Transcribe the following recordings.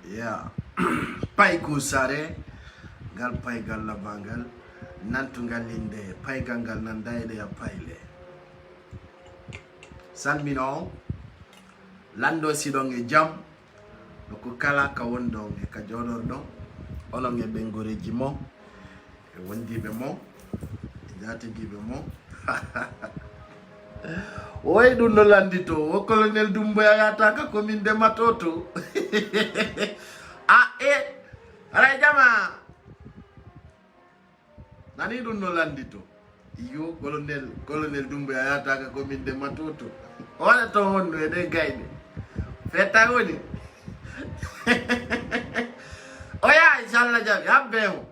Yeah. Pai kusare gal pai gal labangal nantungal linde pai gangal nandaide ya paile. Salmino lando sidonge jam no kala ka wondon e ka jodordo olon e bengoreji mo e wondibe mo e jatigibe mo. Oy dun no landito o colonel Dumbuya yata ka commune de Matoto. Ara jama nani dun no landito iyo colonel Dumbuya yata ka commune de Matoto. Wala to hondo e de gaide feta woni. Oya inshallah jabi abbe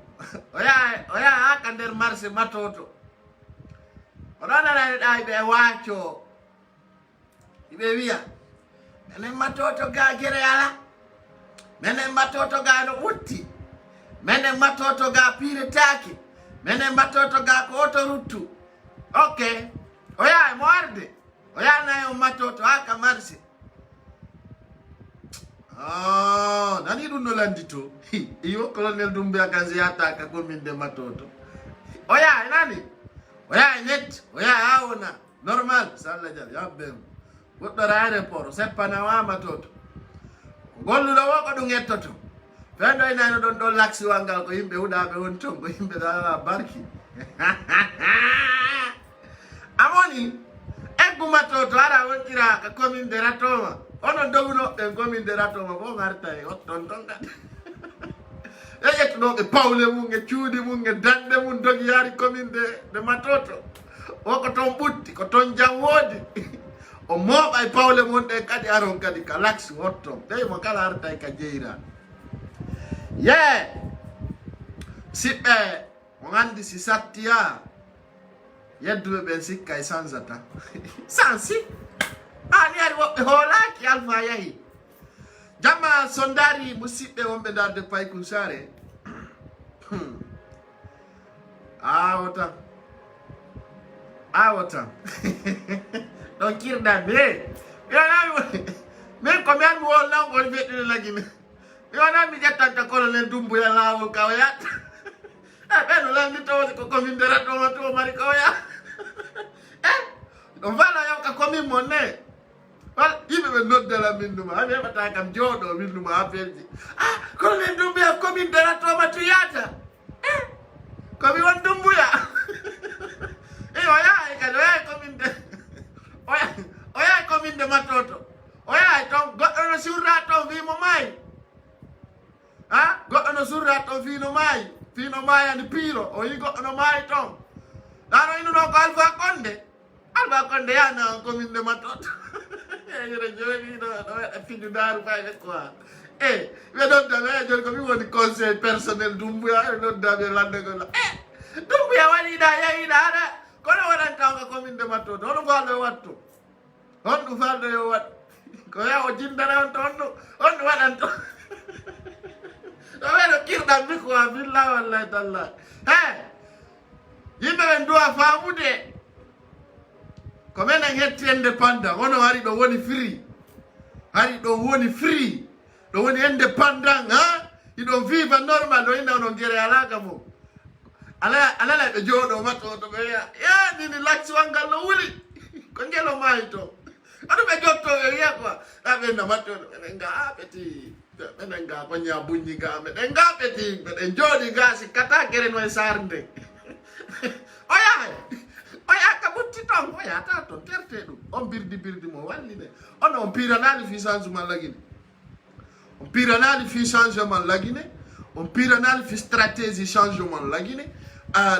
oya akander marché Matoto. Orana na be wacho ibe wiya menen Matoto ga gere ala menen Matoto ga no wutti menen Matoto ga pire taki menen Matoto ga ko otorutu. Okay oya mo arde oya na yo Matoto aka marsi nani dun no landito iyo colonel Dumbuya kanzi ata ka commune de Matoto. Oya nani oya net oya aona normal salla jal yabbe goddo aéroport seppana wa Matoto golludo wo ko dum ettoto fendo ina don do laksi wangal ko yimbe hudabe won tongo yimbe dala barki. Amoni eggu Matoto ara wontira ka commune de Ratoma ono doguno e commune de Ratoma bo ngarta e otton tonga no e pawle mun e ciudi mun e dande mun dogi yari commune de Matoto o ko ton butti ko ton jam wodi o moba e pawle mun de kadi aron kadi ka lax wotto dey mo kala arta ka jeira sibe mo ngandi si sattia yeddu be sikka e sansata sansi ani ari wo holaki alfa yahi jama sondari musibbe wonbe darde pay kusare awota don kirda be men ko men wo langol bedde lagine yona mi jetta ta colonel Dumbuya lawo kawya ben la ni to ko commune de Ratoma to mari kawya on vala yo ka commune monne wal ibe be nodde la minduma ame bata kam jodo minduma aperji colonel Dumbuya commune de Ratoma to yata komi won Dumbuya oya e kado oya commune de oya commune de Matoto oya to goddo no surra to vi mo mai goddo no surra to vi no mai ani piro o yi goddo no mai to dano inu no ko Alpha Condé yana commune de Matoto yere joni do findu daru fay quoi we don da jol ko mi woni conseil personnel Dumbuya don da be lande ko Dumbuya wani da yayi dara kono wadan taw commune de Matoto on faldo wattu on ko faldo yo wat ko ya o jindara on to on wadan to do kirda mi ko billahi wallahi talla yimbe ben do faamude ko men en hetti indépendant wono hari do woni free do woni indépendant ido viva normal do ina no gere alaga mo ala be jodo Matoto be ya ni laksi wangal no wuli ko ngelo mai to adu be jotto ya ko abe na Matoto nga apeti menenga ko nya bunyi ga menenga apeti be jodi ga si kata gere no sarnde oya kabutti ton oya ta to terte dum on birdi mo walli ne on piranali fi changement lagine on piranali fi changement lagine on piranali fi stratégie changement lagine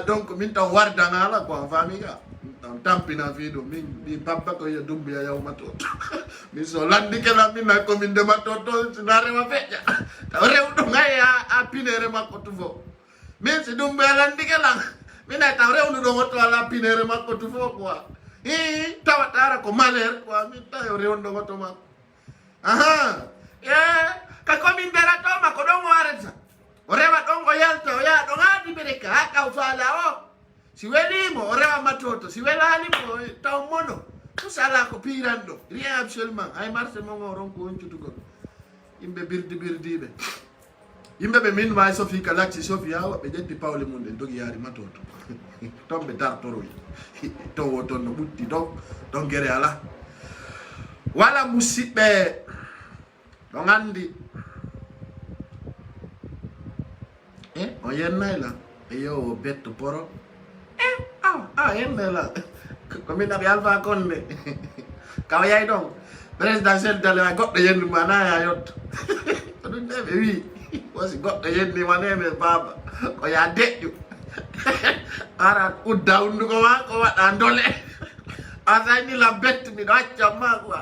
donc min tan warda ngala ko famiga tan tampina video min papa ko ya Dumbuya ya Matoto mi so landi kala min na commune de Matoto sinare ma feja ta rew do ngaya a pinere makko tufo min si Dumbuya landi kala mina ta rew do ngoto ala pinere makko tufo quoi tawatara ko maler quoi min ta rew do ngoto ma ka commune de Ratoma ko do ngwareta orewa dongo yalto ya do ngadi bereka ka ufala si welimo orewa Matoto si welani mo taw mono tout ça là ko pirando rien absolument ay marché mo ngoron ko on cutugo yimbe birdiɓe yimbe ɓe min ma sofi ka lacci sofi yawa ɓe ƴetti pawle mum ɗen dogi yaari matoto ton ɓe dartoroy to wo ton no ɓutti don guere ala wala musidɓe ɗon andi o yennayla e yo o betto poro yennayla komin aɓe alpha konde kawa yay ɗon présidentiel dale way goɗɗo yennima naya yotto ko ɗum de ɓe wi wosi goɗɗo yennima nene baba ko ya deƴƴu ara udda hunduko ma ko waɗa dole a sayni la bette miɗo accamma quoi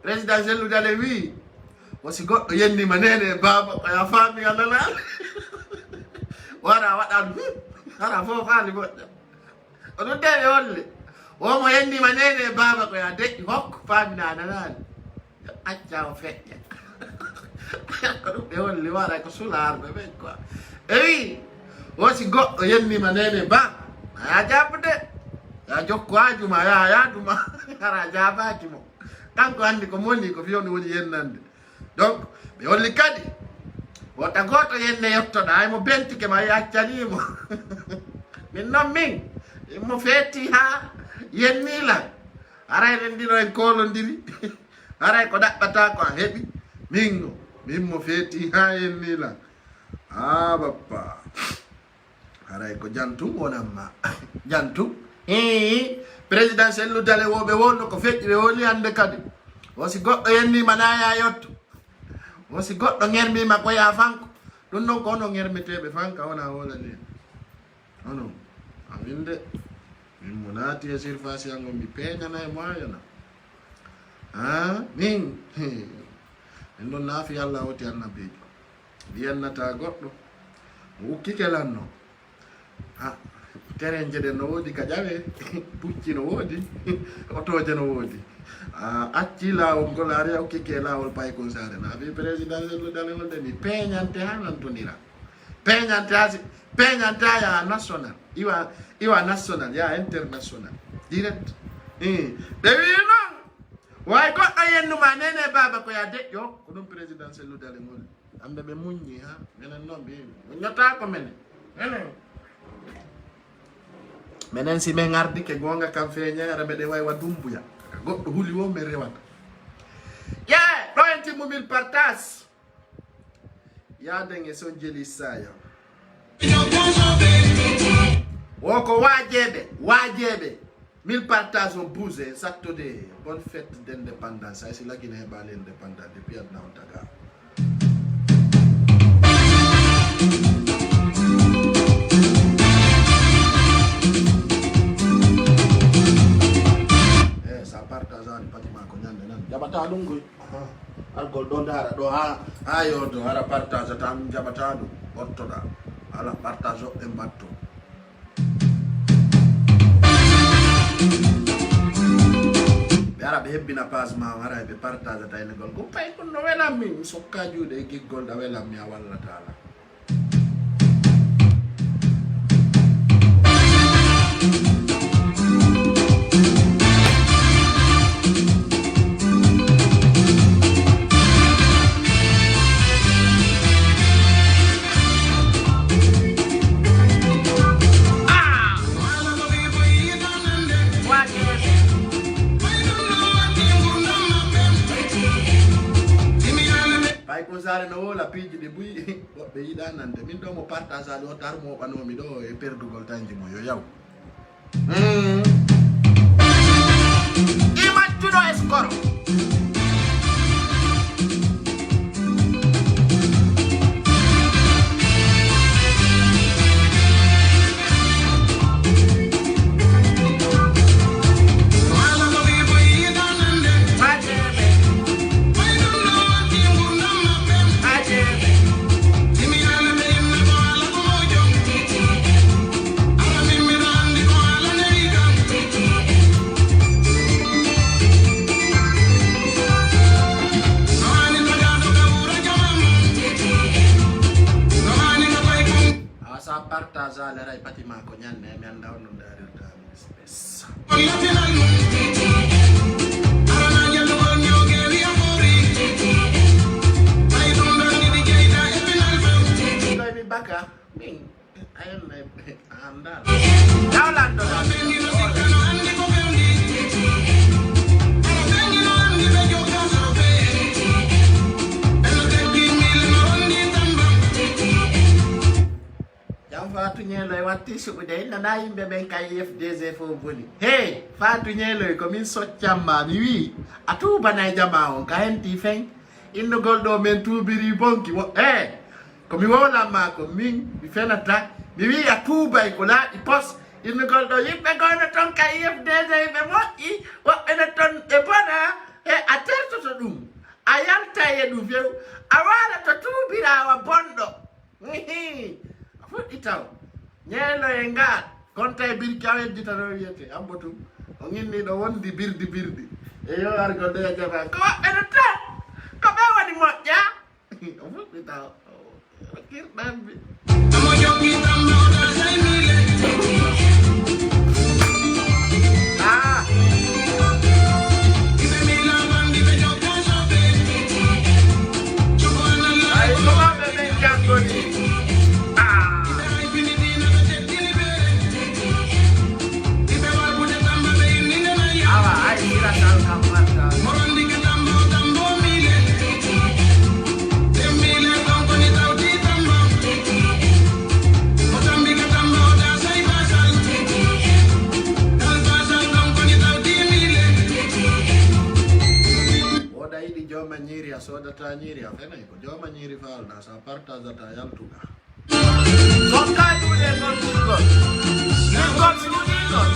présidentiel dale wi wosi goɗɗo yennima nene baba ko ya faami alala wara waɗa ara fof haali moƴƴa o ɗum de ɓe holle womo yennima nene baba ko ya deƴƴi hokko faamina nanani acca o feƴƴa ko ɗum ɓe holli waɗa ko sularɓe ɓen quoi e wi wosi goɗɗo yennima nene ba aya jabde ya jokko hajuma ya yaduma ara jabaki mo kanko andi ko moni ko fiyoni woni yennande donc ɓe holli kadi wota goto yenne yettoɗa aymo bentike ma yaccanimo min noon min mo feeti ha yennila aray ren ndino en kolodiri aray ko ɗaɓɓata ko a heeɓi min mo feeti ha yennila bappa aray ko jantum wonanma jantum présidentiel dale woɓe wonno ko feƴƴi ɓe woni hande kadi wosi goɗɗo yennima naya yotto wosi goɗɗo ŋermima ko ya fanko ɗum noon ko ono ŋermeteɓe fanka wona wolani onon amin de min mo naati e surface yango mi peñana e moyana min min ɗon naafi allah woti annabijo mbiyannata goɗɗo mo ukkike lanno terrain jeɗen no woodi ka ƴawe pucci no woodi otoje no woodi acci lawol ngol ari ukkike lawol paykol sare na wi président lo dalewol de mi peñante ha nantodira peñante ha ya national iwa national ya international direct ɓe wi noon way goɗɗo yennuma nene baba ko ya deƴƴo ko ɗum présidentiel lo dalewol amɓe ɓe muññi ha minen noon ɓe ñota ko menen menen si men ardi ke gonga kam feñere mbeɗe waywa dumbuya goɗɗo huuli wo min rewata ɗo en timmumil partage yaden e son jeli saya woko wajeɓe mille partage on bouse sattode bonne fête d'indépendance ay si lagine heɓali indépendant depuis adna on taga partageani patima ko ñande nan jaɓata ɗum koy algol ɗo dara ɗo ha yodo ara partage tan jaɓata ɗum ɓottoɗa ala partage o ɓe mbatto ɓe ara ɓe hebbina page ma ara ɓe partage ta enegol ko pay ɗum no welanmi mi sokka juuɗe e giggol ɗa welanmi a wallatala sare no wola piiji ɗi buyi woɓɓe yiɗa nande min ɗo mo partage aɗo tar moɓanomi ɗo e perdugol tanji mo yo yaw imattuɗo escoro partage ala ray patima ko ñande mi anda on no darirta mi spes watti suɓude nana yimɓe ɓen kay FDG fof boni hey Fatou Ñeeloy komin soccamma mi wi a tuubana jama on ka henti fen innugol ɗo men tuubiri bonki komi wowlanma ko min mi fenata mi wi a tuubay ko laaɓi pos innugol ɗo yimɓe gono ton kay FDG ɓe moƴƴi woɓɓe ne ton ɓe bona a tertoto ɗum a yalta e ɗum few a wala to tuubirawa bonɗo a fuɗɗi taw Ñeelo e ngal konta e birki a wedditano wiyete ambotum o inni ɗo wondi birdi e yo argo nde jaba ko woɓɓe no tan ko ɓe woni moƴƴa o fuɗɗi taw kirɗanɓe sodata ñiri a fenay ko joma ñiri falda sa partageata yaltuga sokka juuɗe gon ɗuɗgol ɗuɗgol suuɗigol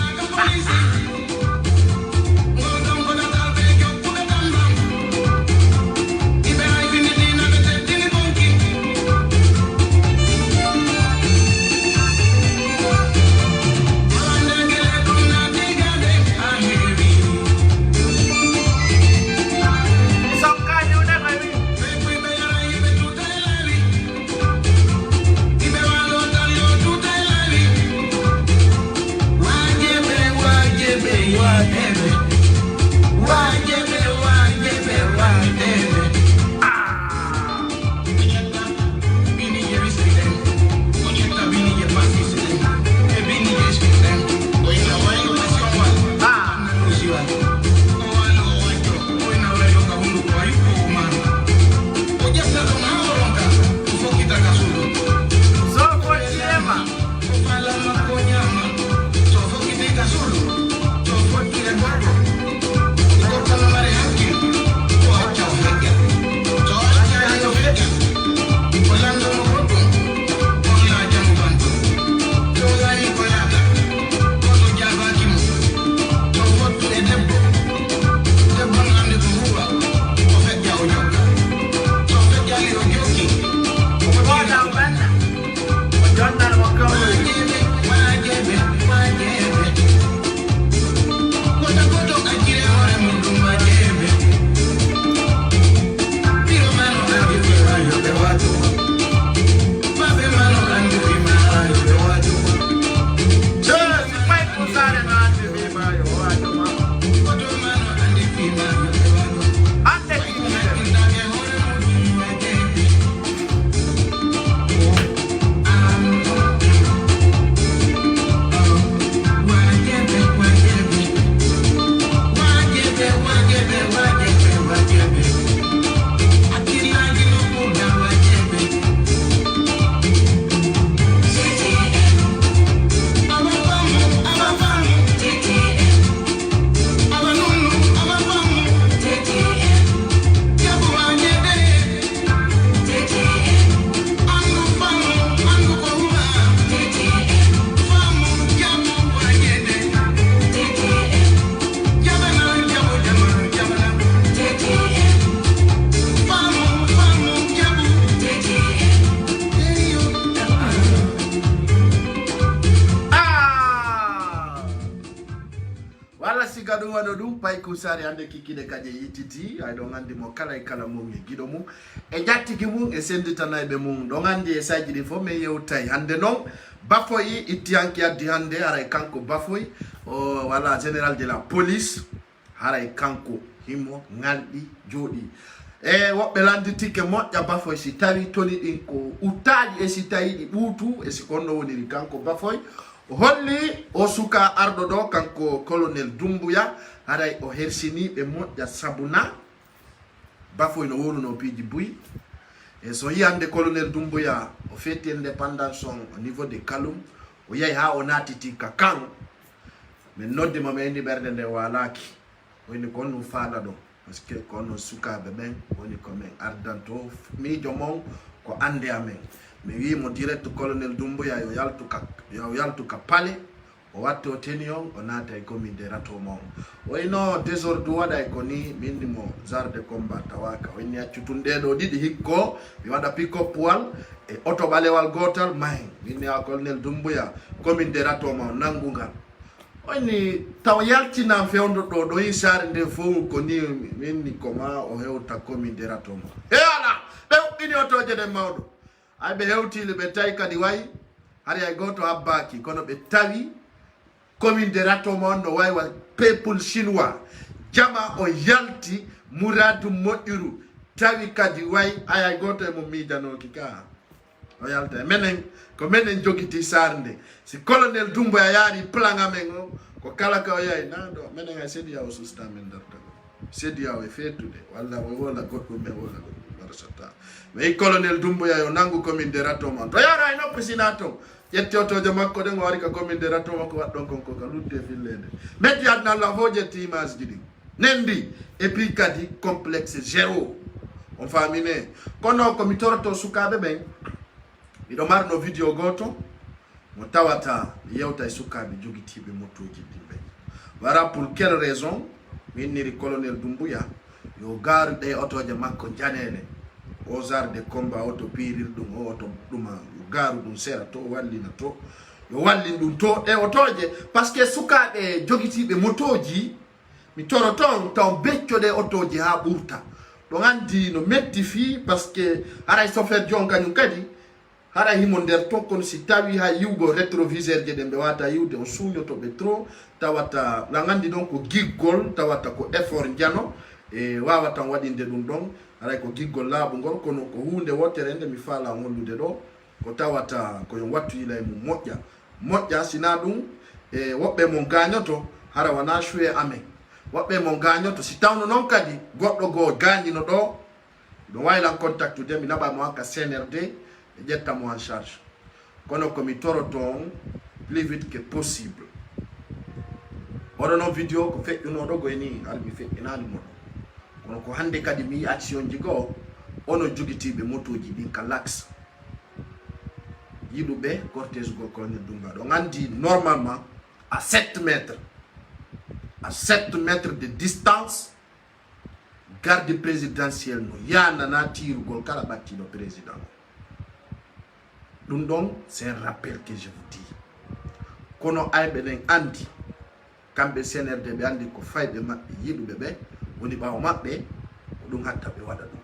pay kusari ande kikide kaje yititi ay do ngandi mo kala e kala mum e gido mum e jattiki mum e senditanaybe mum do ngandi e sajidi fo me yewtay hande non Bafoy ittiyanki addi hande ara kanko Bafoy o wala général de la police hara kanko himo ngaldi jodi e wobbe landitike moƴƴa Bafoy si tawi toni din ko uttaji e si tawi di buutu e si kono woni kanko Bafoy holli o suka ardo do kanko colonel Dumbuya haray o hersini be moƴƴa sabuna Bafoy no woluno piji buy e so yande colonel Dumbuya o feti indépendance au niveau de Kaloum o yahi ha o natiti ka kan min noddi mo indi berde nde walaki woni ko no faala do parce que kono sukabe ben woni ko men ardanto miijo mon ko ande amen mi wi mo direct colonel Doumbouya yo yaltu ka pale o watto tenion o nata e commune de rato mon wayno désordre wada ko ni minni mo genre de combat tawaka woni accutunde do didi hikko mi wada pick up wal e auto balewal gotal may minni a colonel Doumbouya commune de rato mon nangungal woni taw yaltina fewndo do isare nde fo ko ni minni koma o hewta commune de rato mon e ala be ini otoje de mawdo ay be hewtile be tay kadi way hari ay goto abbaki kono be tawi commune de rato mon no way wa people chinois jama o yalti Mouradu Moƴƴuru tawi kadi way ay goto e mo midano ki ka o yalta menen ko menen jogiti sarnde si colonel Doumbouya yaari plan amen ko kala ka o yayi nando menen ay sedi ya o susta men darta sedi ya o fetude walla wala goddo me wala barsata mais colonel Doumbouya yo nangu commune de rato mon to yara no presinato yettiotojo makko den wari ka commune de rato makko waddon konko ka ludde fillede metti adna la hoje timas jidi nendi et puis kadi complexe zéro on famine kono ko mi torto sukabe ben bido marno video goto mo tawata yewta e sukabe jogitibe motoji dimbe wara pour quelle raison minni colonel Doumbouya yo garde otoje makko janele aux arts de combat auto pirir dum auto duma garu dum sera to wallina to yo wallin dum to e otoje parce que sukabe jogitibe motoji mi toro ton taw beccode otoji ha burta do andi no metti fi parce que ara sofer jonga nyum kadi hara himo nder ton kon si tawi ha yugo rétroviseur je dembe wata yude o suño to be trop tawata la ngandi don ko giggol tawata ko effort jano e wawata wadinde dum don ara ko giggol laabu ngol kono ko hunde wotere ende mi fala ngollude do ko tawata ko yon wattu ila mu moƴƴa sina dum e wobbe mon gañoto hara wana choué amen wobbe mon gañoto si tawno non kadi goddo go gañino do waylan contact de mi naba mo aka CNRD e jetta mo en charge kono ko mi toroton plus vite que possible odono video ko feƴƴuno do go ni arbi feƴƴinani mo kono ko hande kadi mi action jigo ono jogitibe motoji din kalax yidube cortège go ko Doumbouya do ngandi normalement à 7 mètres de distance garde présidentielle no yana na tiru gol kala batti do président dum donc c'est un rappel que je vous dis kono aybe len andi kambe CNRD be andi ko faybe mabbe yidube be woni bawo mabbe dum hatta be wada dum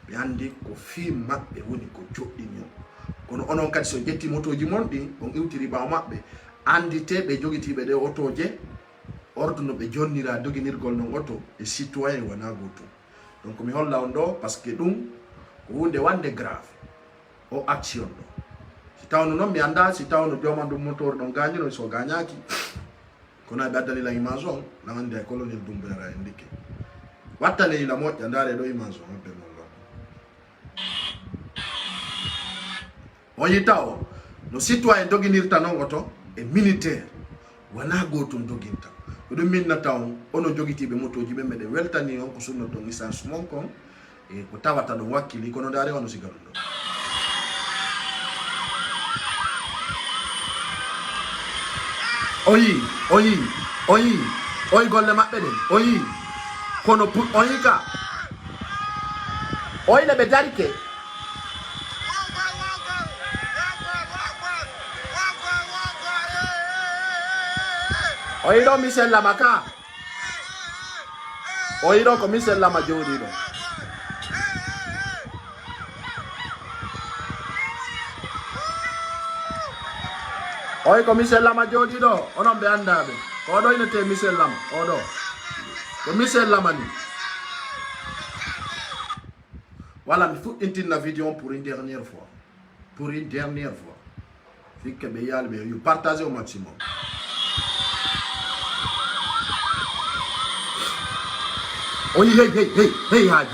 be andi ko fi mabbe woni ko joddinyo kono onon kadi so jetti motoji mon di on iwtiri bawo mabbe andite be jogitibe de otoje ordre be jonnira doginirgol no goto e citoyen wana goto donc mi holla on do parce que dum ko hunde wande grave o action do si tawno non mi anda si tawno joma dum motor don gagnino so gagnaki kono be addani la image on na ande colonel Doumbouya ra indike wattale la moƴƴa ndare do image on be mollo on yitaw no citoyen doginirta non goto e militaire wana goto doginta dum minna taw ono jogitibe motoji be mede weltani on ko sunno to licence mon kon e ko tawata do wakili kono dare ono sigalu do oyi golle mabbe den oyi kono oyi ka oyi le be darike oyi do Michel Lamaka oyi do ko Michel Lama jodi do oyi ko Michel Lama jodi do onon be andabe ko do ina te Michel Lama o do ko Michel Lama ni voilà mi fuɗɗintin na vidéo pour une dernière fois fikke be yalbe you partager au maximum. Oui, hey,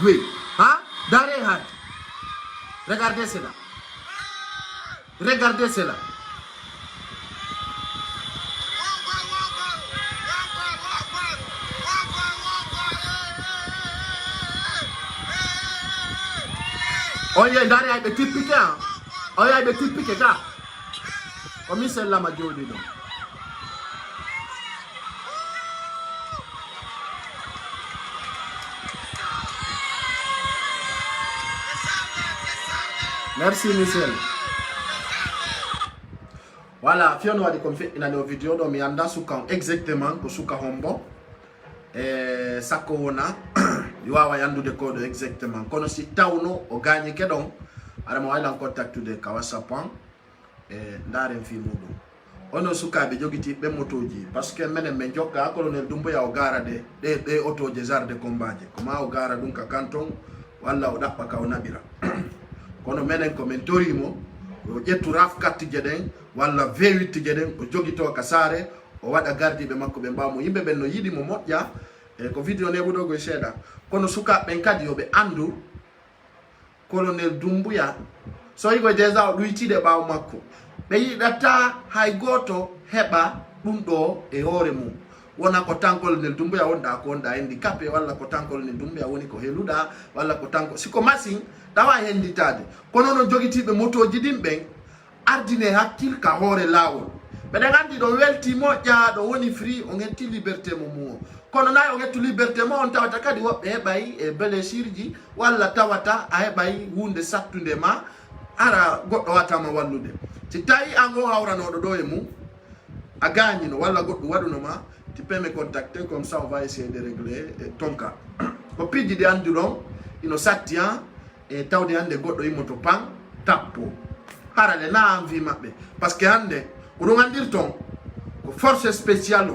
oui. Hein? Daré, regardez cela. Oye ndari ay be tipike ha. Oye ay be tipike ka. O mi sella ma jodi do. Merci Michel. Voilà, fiono wadi comme fait ina no video do mi anda suka exactement ko suka hombo sakko wona wawa yandude ko do exactement kono si tawno o gagne kedon ara mo wala contact de kawasapan ndaren fi mudum ono suka be jogiti be motoji parce que menen men jokka colonel dumbo ya o gara de auto je zar de combat kuma o gara dun ka canton walla o dabba ka o nabira kono menen ko men torimo o ƴettu raf 4 jeden walla V8 jeden o jogito ka sare o wada gardi be makko be mbamo yimbe ben no yidi mo modja ko video ne budo go seda kono suka ben kadi yo be andu colonel Dumbuya so yigo deja o duitide bawo makko be yidata hay goto heba dum do e hore mum wona ko tan colonel Dumbuya wonda ko onda handicapé walla ko tan colonel Dumbuya woni ko heluda walla ko tan siko machine dawa henditade kono non jogitibe motoji dimbe ardine hakkil ka hore lawol be ngandi do welti moƴƴa do woni free on hetti liberté mo kono nay on hettu liberté mo on tawata kadi wobbe hebay e blessirji walla tawata a hebay hunde sattunde ma ara goddo watama wallude ti tawi ango hawranodo do e mum a gagnino walla goddo waduno ma tu peux me contacter comme ça on va essayer de régler ton cas ko piddi de andi don ino sattian e tawde hande goddo imoto pan tappo harale na envie mabbe parce que hande ko do gandir ton ko force spéciale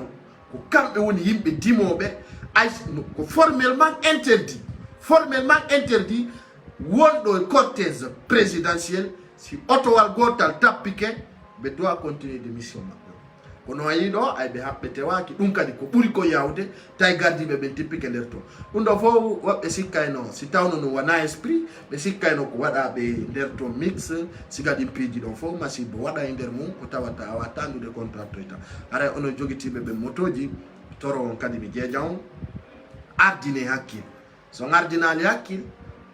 ko kambe woni yimbe dimobe ay ko formellement interdit wondo cortège présidentiel si otowal gotal tapike be doit continuer de mission mabbe kono ayido ay be habbete waaki dum kadi ko buri ko yawde tay gardi be ben tipike nder to dum do fo wobbe sikkayno si tawno no wana esprit be sikkayno ko wada be nder to mix si gadi piji do fo masibo wada e nder mum ko tawata awatandude contrat to ita ara ono jogitibe be motoji toro on kadi be jejaw ardine hakkil so ngardinali hakkil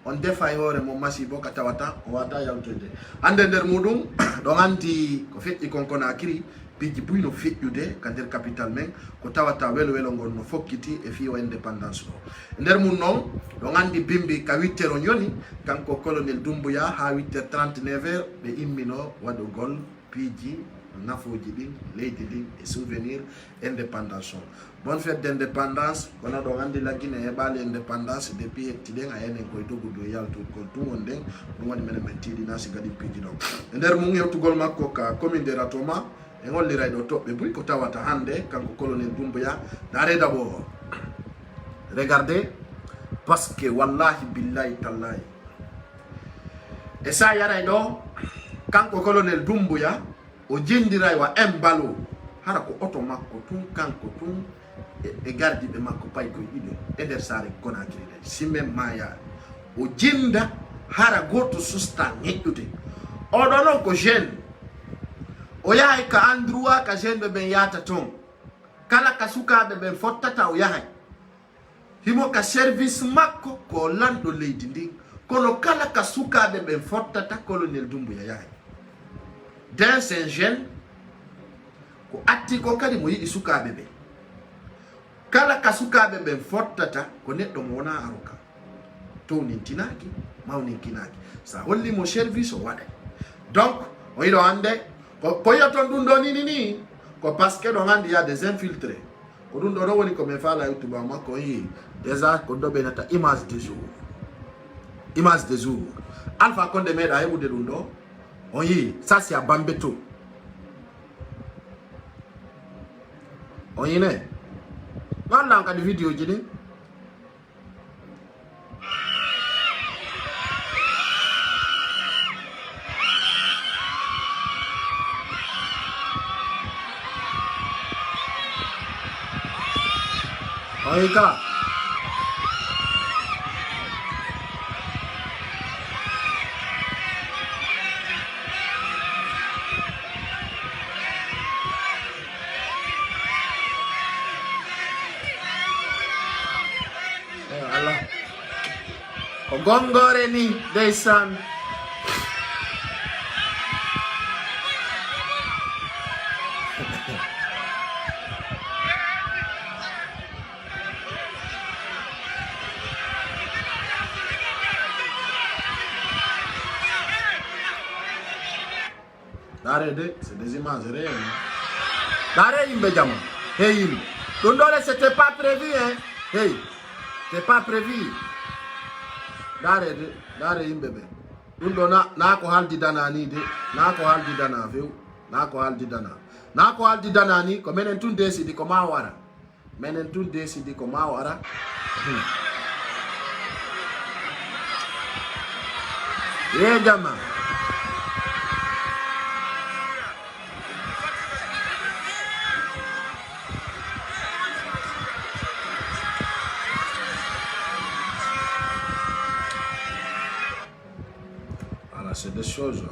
on defa hore mo masibo ka tawata o wada yawtede ande nder mudum do nganti ko fetti konkona akiri biji buyno feƴƴude ka nder capital men ko tawata welo ngol no fokkiti e fiyo indépendance o nder mun non do ngandi bimbi ka 8h nyoni kanko colonel Dumbuya ha 8h39 be immino wado gol piji nafoji din leydi din e souvenir indépendance bonne fête d'indépendance kono do ngandi la Guinée e bali indépendance depuis hettiden a enen koy dogudo yaltu ko tumon den dum woni men tidi nasi gadi piji do nder mun yewtugol makko ka commune de Ratoma e ngolliray do tobbe buy ko tawata hande kanko colonel Dumbuya dare d'abord regardez parce que wallahi billahi tallahi e sa yaray do kanko colonel Dumbuya o jindiray wa embalo hara ko auto makko tun kanko tun e gardi be makko pay ko yido e der sare Conakry de simme maya o jinda hara goto susta ngeddude o do non ko jeune o yahay ka andruwa ka jeune ben yata ton kala ka sukabe ben fottata o yahay himo ka service makko ko lando leydi ndi kono kala ka sukabe ben fottata colonel Dumbuya yahay den sen jeune ko atti ko kadi mo yidi sukabe be kala ka sukabe ben fottata ko neddo mo wona aruka to nintinaki mawninkinaki sa holli mo service o wada donc o yido ande ko yaton dun do ni ko parce que do ngandi ya des infiltrés ko dun do woni ko me fala YouTube ma ko yi déjà ko do be nata image de jour Alpha Condé meda hebude dun do on yi ça c'est à Bambeto on yi ne wala ka di video jini Oika Allah ko gongore ni ndeysaan Arrêtez, c'est des images réelles. Arrêtez, Mbedjama. Hey, c'était pas prévu, hein. Hey, c'était pas prévu. Arrêtez, Mbebe. Na ko haldi dana ni de. Na ko haldi dana veu. Na ko haldi dana. Na ko haldi dana ni ko menen tun décidi ko ma wara. Menen tun décidi ko ma wara. Jama. Voilà, c'est des choses.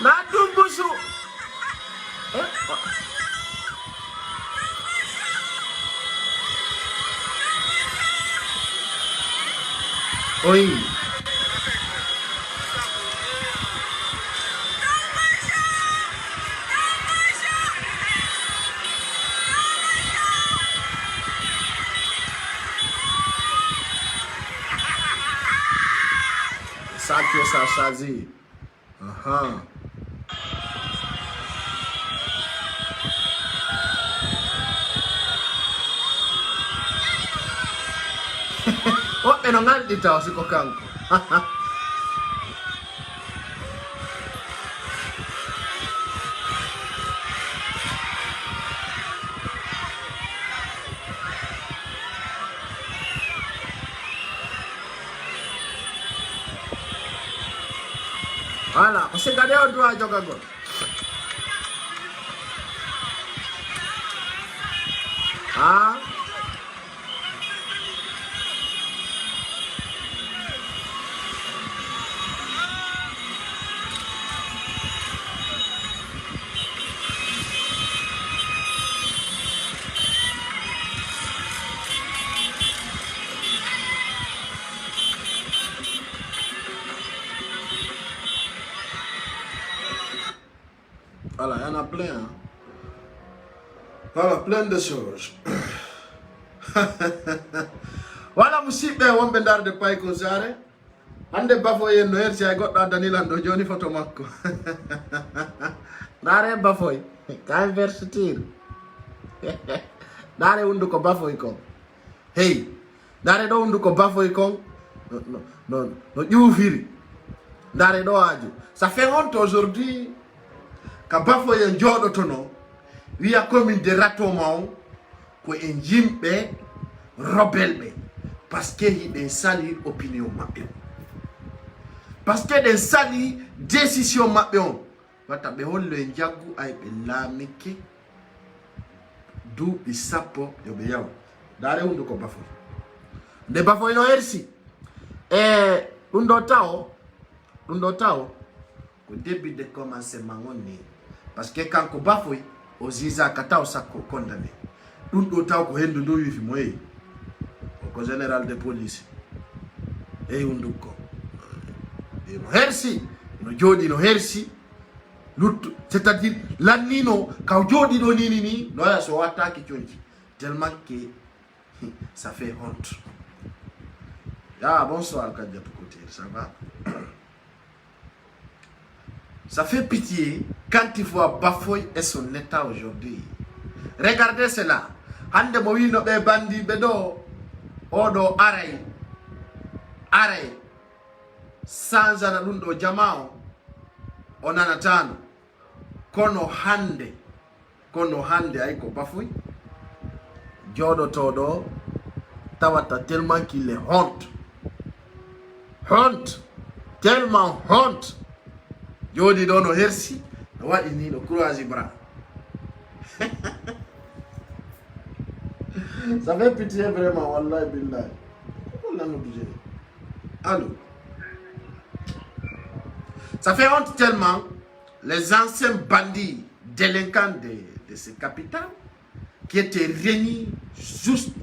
Na dumbusu. Oui. Ça que ça choisit. Oh, mais non, on dit ça aussi coquin. Voilà, on s'est gardé au droit à Jogago. Ah. Voilà, il y en a plein. Hein. Voilà, plein de choses. Voilà, musidɓe wonɓe darde Payko Sare. Hande Bafoy no hersi ay goɗɗo Danilan ɗo joni photo makko. Dare Bafoy, ka investire. Dare hunduko Bafoy kon. Hey, dare ɗo hunduko Bafoy kon. No ƴuufiri. Dare ɗo aju. Ça fait honte aujourd'hui. Ka Bafoy en jooɗotono wiya commune de Ratoma on ko en yimɓe rebelɓe parce que hiɗen sali opinion maɓɓe on parce que ɗen sali décision maɓɓe on watta ɓe hollo en jaggu ay ɓe laamike duuɓi sappo yo ɓe yawa dare hunde ko Bafoy nde Bafoy no hersi ɗum ɗo taw ko début de commencement on ni parce que kanko Bafoy o ziza kataw sakko condamné ɗum ɗo taw ko hendu ndu wifi mo yeyi ko général de police eyi hunduko no hersi no jooɗi no hersi luttu c'est à dire lannino kaw jooɗi ɗo ni noya so wattaki conci tellement que ça fait honte. Ah bonsoir Kadiatou Couture, ça va? Ça fait pitié quand tu vois Bafoy et son état aujourd'hui. Regardez cela. Hande mo wi no be bandi be do odo aray sans ana dum do jamao onana tano kono hande ay ko Bafoy jodo todo tawata tellement qu'il est honte tellement honte. Jodi do no hersi no wadi ni no croise bras. Ça fait pitié vraiment wallahi billahi. On a nous dit. Allô. Ça fait honte tellement les anciens bandits délinquants de ces capitales qui étaient réunis juste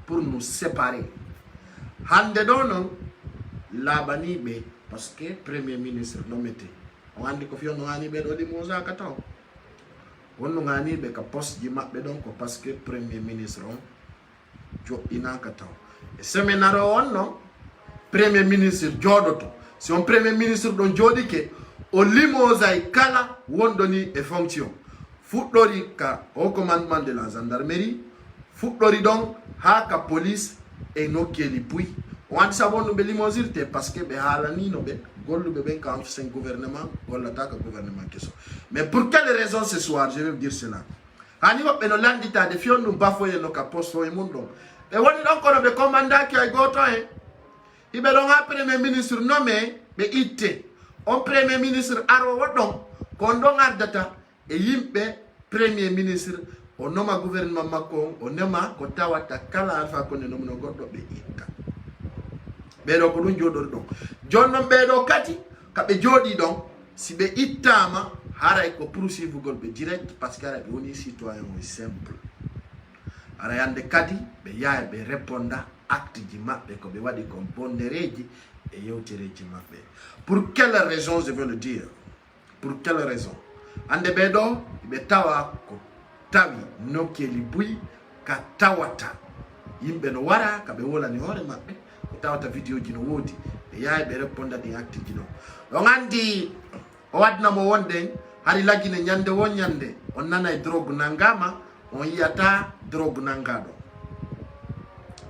pour nous séparer. Hande dono labani be parce que premier ministre nommé on andi ko fiyo no ngani be do di Moussa Kataw on no ngani be ka poste di mabbe don ko parce que premier ministre on jo ina Kataw e seminaro on no premier ministre jodoto si on premier ministre don jodi ke o limosay kala wondoni e fonction fuɗɗori ka au commandement de la gendarmerie fuɗɗori donc ha ka police e nokkeli puy on andi sabon be limosirte parce que be halani no be golluɓe ɓen ka c'est gouvernement gollata ka gouvernement kesso mais pour quelle raison ce soir je vais vous dire cela hani woɓɓe no landitade fiyon ɗum bafoye no ka poste e mum ɗon ɓe woni ɗon kono ɓe commandaki ay goto he hiɓe ɗon ha premier ministre nommé ɓe itte on premier ministre arowo ɗon kon ɗon ardata e yimɓe premier ministre o noma gouvernement makko on o nema ko tawata kala Alpha Condé nomino goɗɗo ɓe itta ɓeɗo ko ɗum joɗori ɗon jonnon ɓeɗo kadi kaɓe jooɗi ɗon si ɓe ittama haray ko poursuivugol ɓe direct par ce que ara ɓe woni citoyen o simple ara yande kadi ɓe yaha ɓe réponda acte ji maɓɓe ko ɓe waɗi kon bonnereji e yewtereji maɓɓe pour quelle raison je veux le dire pour quelle raison ande ɓeɗo ɓe tawa ko tawi nokkeli buy ka tawata yimɓe no wara ka ɓe wolani hoore maɓɓe ko tawata vidéo ji no woodi ɓe yaha ɓe réponda ɗin acte ji ɗo ɗon andi o waddinamo wonɗen hari laggine ñande won ñande on nana e drogue nangama on yiyata drogue nangaɗo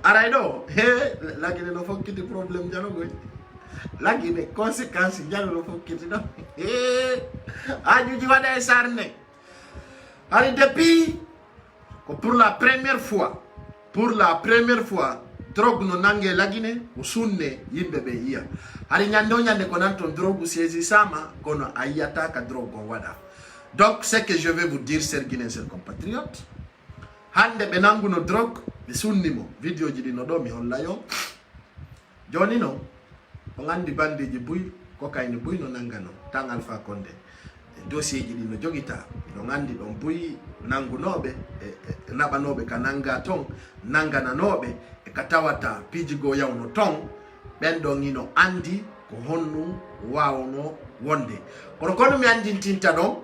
aray ɗo he laggine no fokkiti probléme janogoy laggine conséquence jano no fokkiti ɗo ajuji waɗa e sarne hari depuis ko pour la première fois drogue no nangue laggine ko sunne yimɓe ɓe yiya hari ñande o ñande ko nan ton drogue saisissama kono a yiyata ka drogue on waɗa donc ce que je vais vous dire chers Guinéens chers compatriotes hande ɓe nanguno drogue ɓe sunnimo vidéo ji ɗi no ɗo mi hollayo joni noon on andi bandiji buy kokayne buy no nangano tan Alpha Condé dossier ji ɗi no joguita ɗon andi ɗon buy nangunoɓe e naɓanoɓe ka nanga ton nangananoɓe e ka tawata piijigo yawno ton ɓen ɗon ino andi ko honnu wawno wonde kono mi andintinta ɗon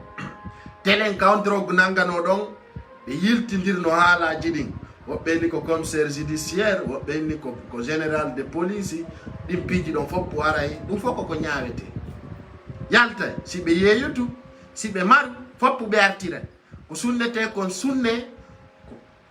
telen ka on drogue nangano ɗon ɓe yiltidirno haalaji ɗin woɓɓe ni ko commissaire judiciaire woɓɓe ni ko général de police ɗin piiji ɗon fof po aray ɗum fof koko ñawete yalta si ɓe yeeyutu si ɓe maru fopp ɓe artira ko sunnete kon sunne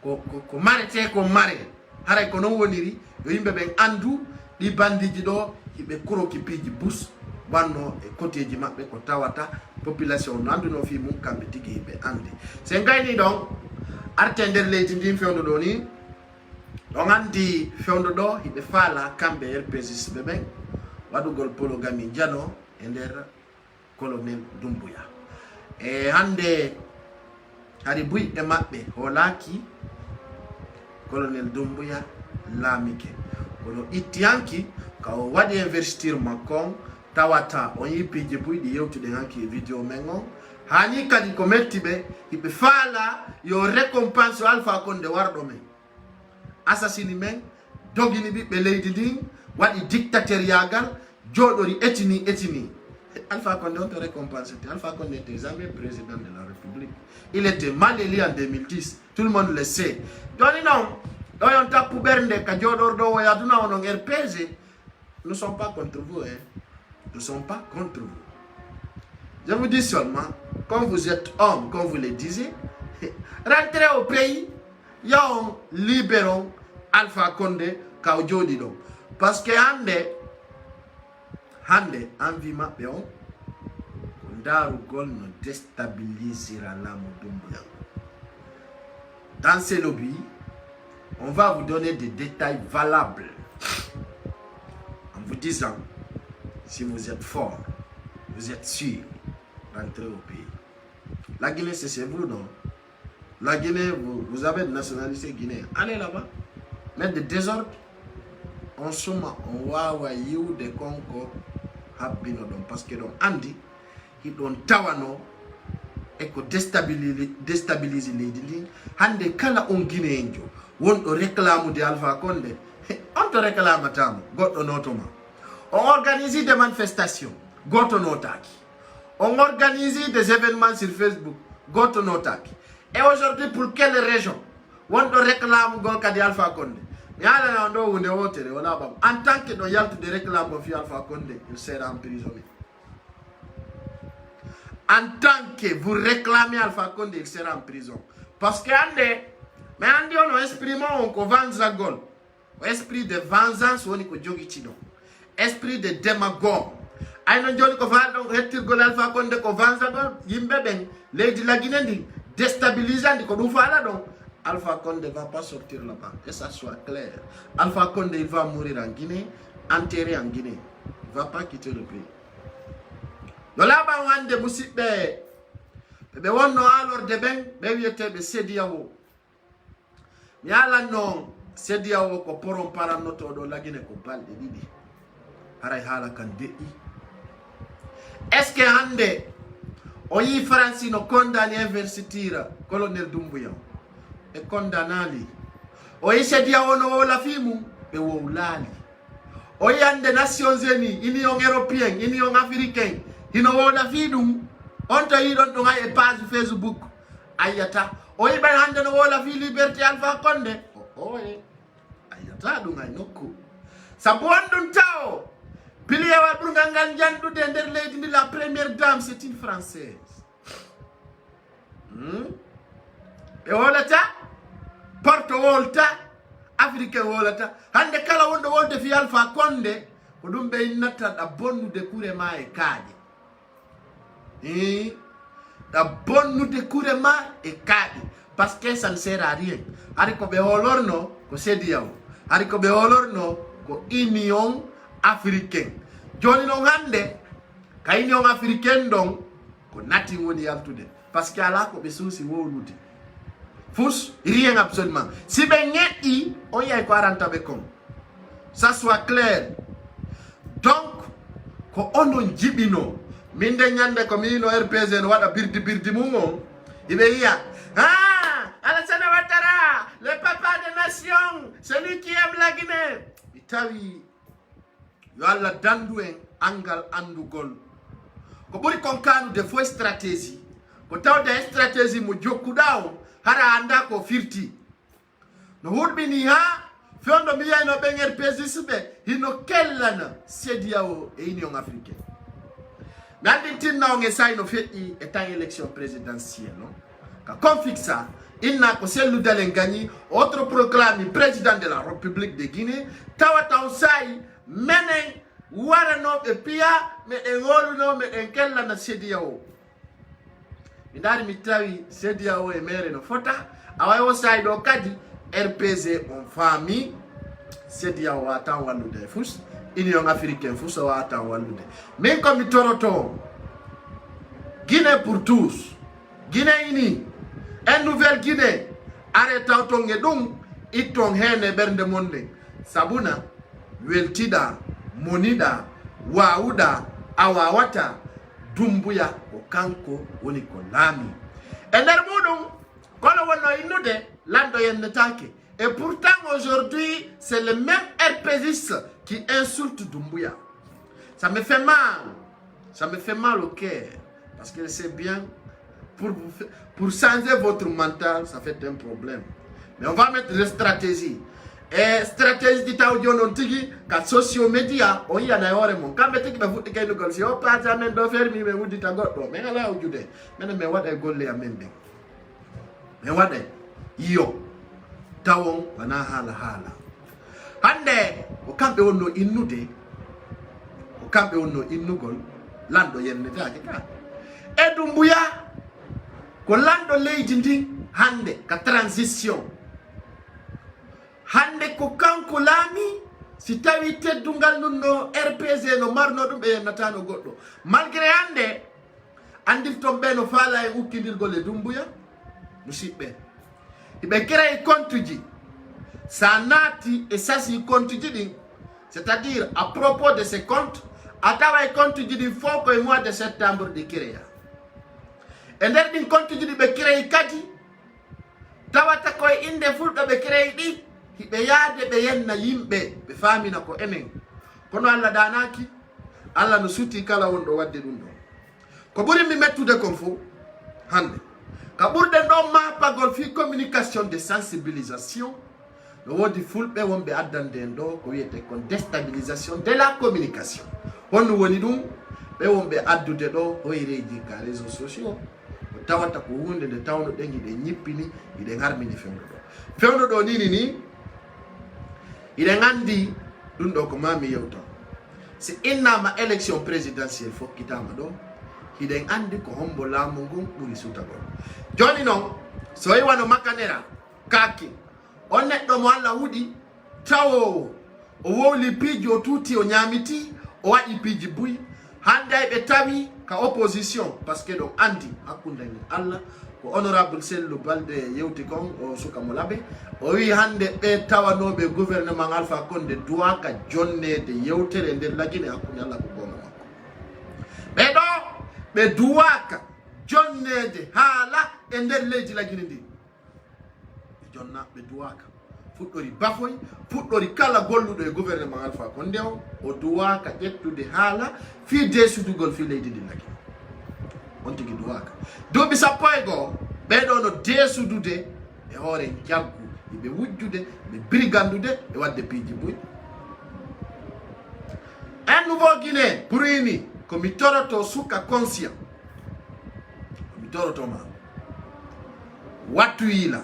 ko marete kon mare haray ko non woniri yo yimɓe ɓen andu ɗi bandiji ɗo hiɓe kuroki piiji bus wanno e côtéji maɓɓe ko tawata population no anduno fi mum kamɓe tigi hiɓe andi se gayni ɗon arte nder leydi ndin fewndo ɗo ni ɗon andi fewndo ɗo hiɓe faala kamɓe RPGiste ɓe ɓen waɗugol pologami jano e nder colonel Doumbouya e hande hari buyɓe maɓɓe holaki colonel Doumbouya laamike kono itti hanki ka o waɗi investir makko tawata on yippiji buyɗi yewtude hanki e vidéo men on hani kadi ko metti ɓe hiɓe faala yo récompense Alpha Condé warɗo men assassini men dogini ɓiɓɓe leydi ndin waɗi dictatoriagal joɗori etini Alpha Condé on te récompensé. Alpha Condé n'était jamais président de la République. Il était mal élu en 2010. Tout le monde le sait. Donc non, on tape pour berne kajodordo yaduna on RPG. Nous ne sommes pas contre vous, hein. Nous ne sommes pas contre vous. Je vous dis seulement, quand vous êtes homme, comme vous le disiez, rentrez au pays, yon libérons Alpha Condé kaujodi donc. Parce que hande envie maɓɓe on ko darugol no déstabilisera laamu Doumbouya. Dans ces lobbies, on va vous donner des détails valables en vous disant si vous êtes fort, vous êtes sûr, rentrez au pays. La Guinée, c'est vous, non? La Guinée, vous avez de nationalité guinéenne. Allez là-bas, mettre des désordres. On suma, on wawa yiwde konko habbino ɗon parce que ɗon andi hiɗon tawano eko déstabilise leydi ndin hande kala on guinéenjo wonɗo réclamude Alpha Condé on to réclamatamo goɗɗo notoma on organise des manifestations goto notaki on organise des événements sur Facebook goto notaki et aujourd'hui pour quelle région wonɗo réclamugol kadi Alpha Condé Yala na ndo wunde wotere wala bam. En tant que no yaltu de réclame fi Alpha Condé, il sera emprisonné. En tant que vous réclamez Alpha Condé, il sera en prison. Parce que ande, mais ande on exprime on ko vanza gol. Esprit de vengeance woni ko jogi ci do. Esprit de démagogue. Ay no joni ko fa donc rettir gol Alpha Condé ko vanza gol yimbe ben leydi lagine ndi déstabilisant ko dum fala donc Alpha Condé ne va pas sortir là-bas, que ça soit clair. Alpha Condé il va mourir en Guinée, enterré en Guinée. Il ne va pas quitter le pays. Donc là-bas, on a des musiques, mais on a alors des bains, mais il y a des sédiaos. Mais là, non, sédiaos, qu'on pourra pas notre de la Guinée, qu'on parle de Bibi. Araïhala Kandé. Est-ce que Hande, on y Francino condamné investiture, colonel Doumbouya? E condannali o yesedi awono la fimu e wo ulali o yande Nations Unies Union Européenne Union Africaine ino wo la fidum on to yidon do ngay page Facebook ayata o yiba hande no wo la fi liberté Alpha Condé o ayata do ngay nokku sabu andun taw piliya wa burga ngal jandude der leydi ndi la première dame c'est une française e wolata porto wolta africain wolata hande kala wondo wolde fi Alpha Condé ko dum be natta da bonnude kurema e kaaje da bonnude kurema e kaaje parce que ça ne sert à rien ari ko be holorno ko sediyaw ari ko be holorno ko union africaine joni no hande ka union africaine don ko nati woni yaltude parce que ala ko be susi wolude Fous, rien absolument. Si ben y on y a 40 avec comme. Ça soit clair. Donc, ko onon jibino, minde nyande ko mino RPZ no wada birdi mungo. Ibe ya. Ah, Alassane Ouattara, le papa des nations, celui qui aime la Guinée. Itawi yo alla danduen angal andugol. Ko buri konkanu de faux stratégie. Ko tawde stratégie mo jokkudaw. Hara anda ko firti no hudbini ha fondo mi yano benger pesisbe hino kellana sediao e union africaine nandi tinna on essaye no feti et en élection présidentielle non ka confixa inna ko sellu dalen gagni autre proclame président de la République de Guinée tawata on sai menen wara no be pia me en wolu no me en kellana sediao Indari mitawi sediao e mere no fota awayo saido kadi RPZ on famille sediao atan walude fus union africaine fus atan walude mais comme toroto Guinée pour tous Guinée ini en nouvelle Guinée arrêta tonge dum iton hene bernde monde sabuna weltida monida wauda awawata Dumbuya o kanko woni ko lami e nder mudum kono wonno innude lando yenne take et pourtant aujourd'hui c'est le même RPZ qui insulte Dumbuya. Ça me fait mal au cœur parce que c'est bien pour changer votre mental ça fait un problème mais on va mettre des stratégies e stratégie di tawjo non tigi ka social media o yana yore mon kambe tigi be futti kay nugol si o plaza men do fermi me wudi ta goddo me ala o jude men me wada golle amende me wada iyo tawon wana hala hande o kambe wonno innude o kambe wonno innugol lando yenne taake ka e Dumbuya ko lando leydi ndi hande ka transition hande ko kanko lami si tawi teddungal nunno RPZ no marno dum be natano goddo malgré hande andifton be no faala e ukkindirgol e Dumbuya musibbe ibe créé compte ji sa nati e sasi compte ji din c'est-à-dire à propos de ces comptes atawa e compte ji din fo ko e mois de septembre de créa e nder din compte ji be créé kadi tawata ko inde fuldo be créé di hibe yaade be yenna yimbe be famina ko enen kono Allah danaki Allah no suti kala wondo wadde dum do ko buri mi mettude kon fu hande ka burde do ma pagol fi communication de sensibilisation no wodi fulɓe wonɓe addande en ɗo ko wiyete kon déstabilisation de la communication. Honno woni ɗum ɓe wonɓe addude ɗo hoyreji ka réseaux sociaux ko tawata ko hunde nde tawnoɗen hiɗen ñippini hiɗen harmini fewndo ɗo ni hiɗen andi ɗum ɗo ko mami yewta si innama élection présidentielle fokkitama ɗo hiɗen andi ko hombo laamu ngun ɓuri sutagol. Joni noon so yi wano makanera kaki on neɗɗo mo Allah huɗi tawowo o wowli piiji o tuuti o ñamiti o waɗi piiji buy hande ɓe tawi ka opposition par ce que ɗon andi hakkunde Allah ko honorable Sellu Balde yewti kon o suka mo laɓe o wi hande ɓe tawanoɓe gouvernement Alpha Condé duwaka jonnede yewtere nder lagine hakkunde Allah ko gomo makko ɓeɗo ɓe duwaka jonnede haala e nder leydi lagine ndi ɓe jonna ɓe duwaka fuɗɗori bafoy fuɗɗori kala golluɗo e gouvernement Alpha Condé o duwaka ƴettude haala fi desudugol fi leydi ndi lagine on tigi duwaka duuɓi sappo e goo ɓeɗo no desudude e hoore jaggu ɓe wujjude ɓe brigandude e wadde piiji buy un nouveau Guinée ɓurini komi toroto suka conscient komi torotoma wattu yiila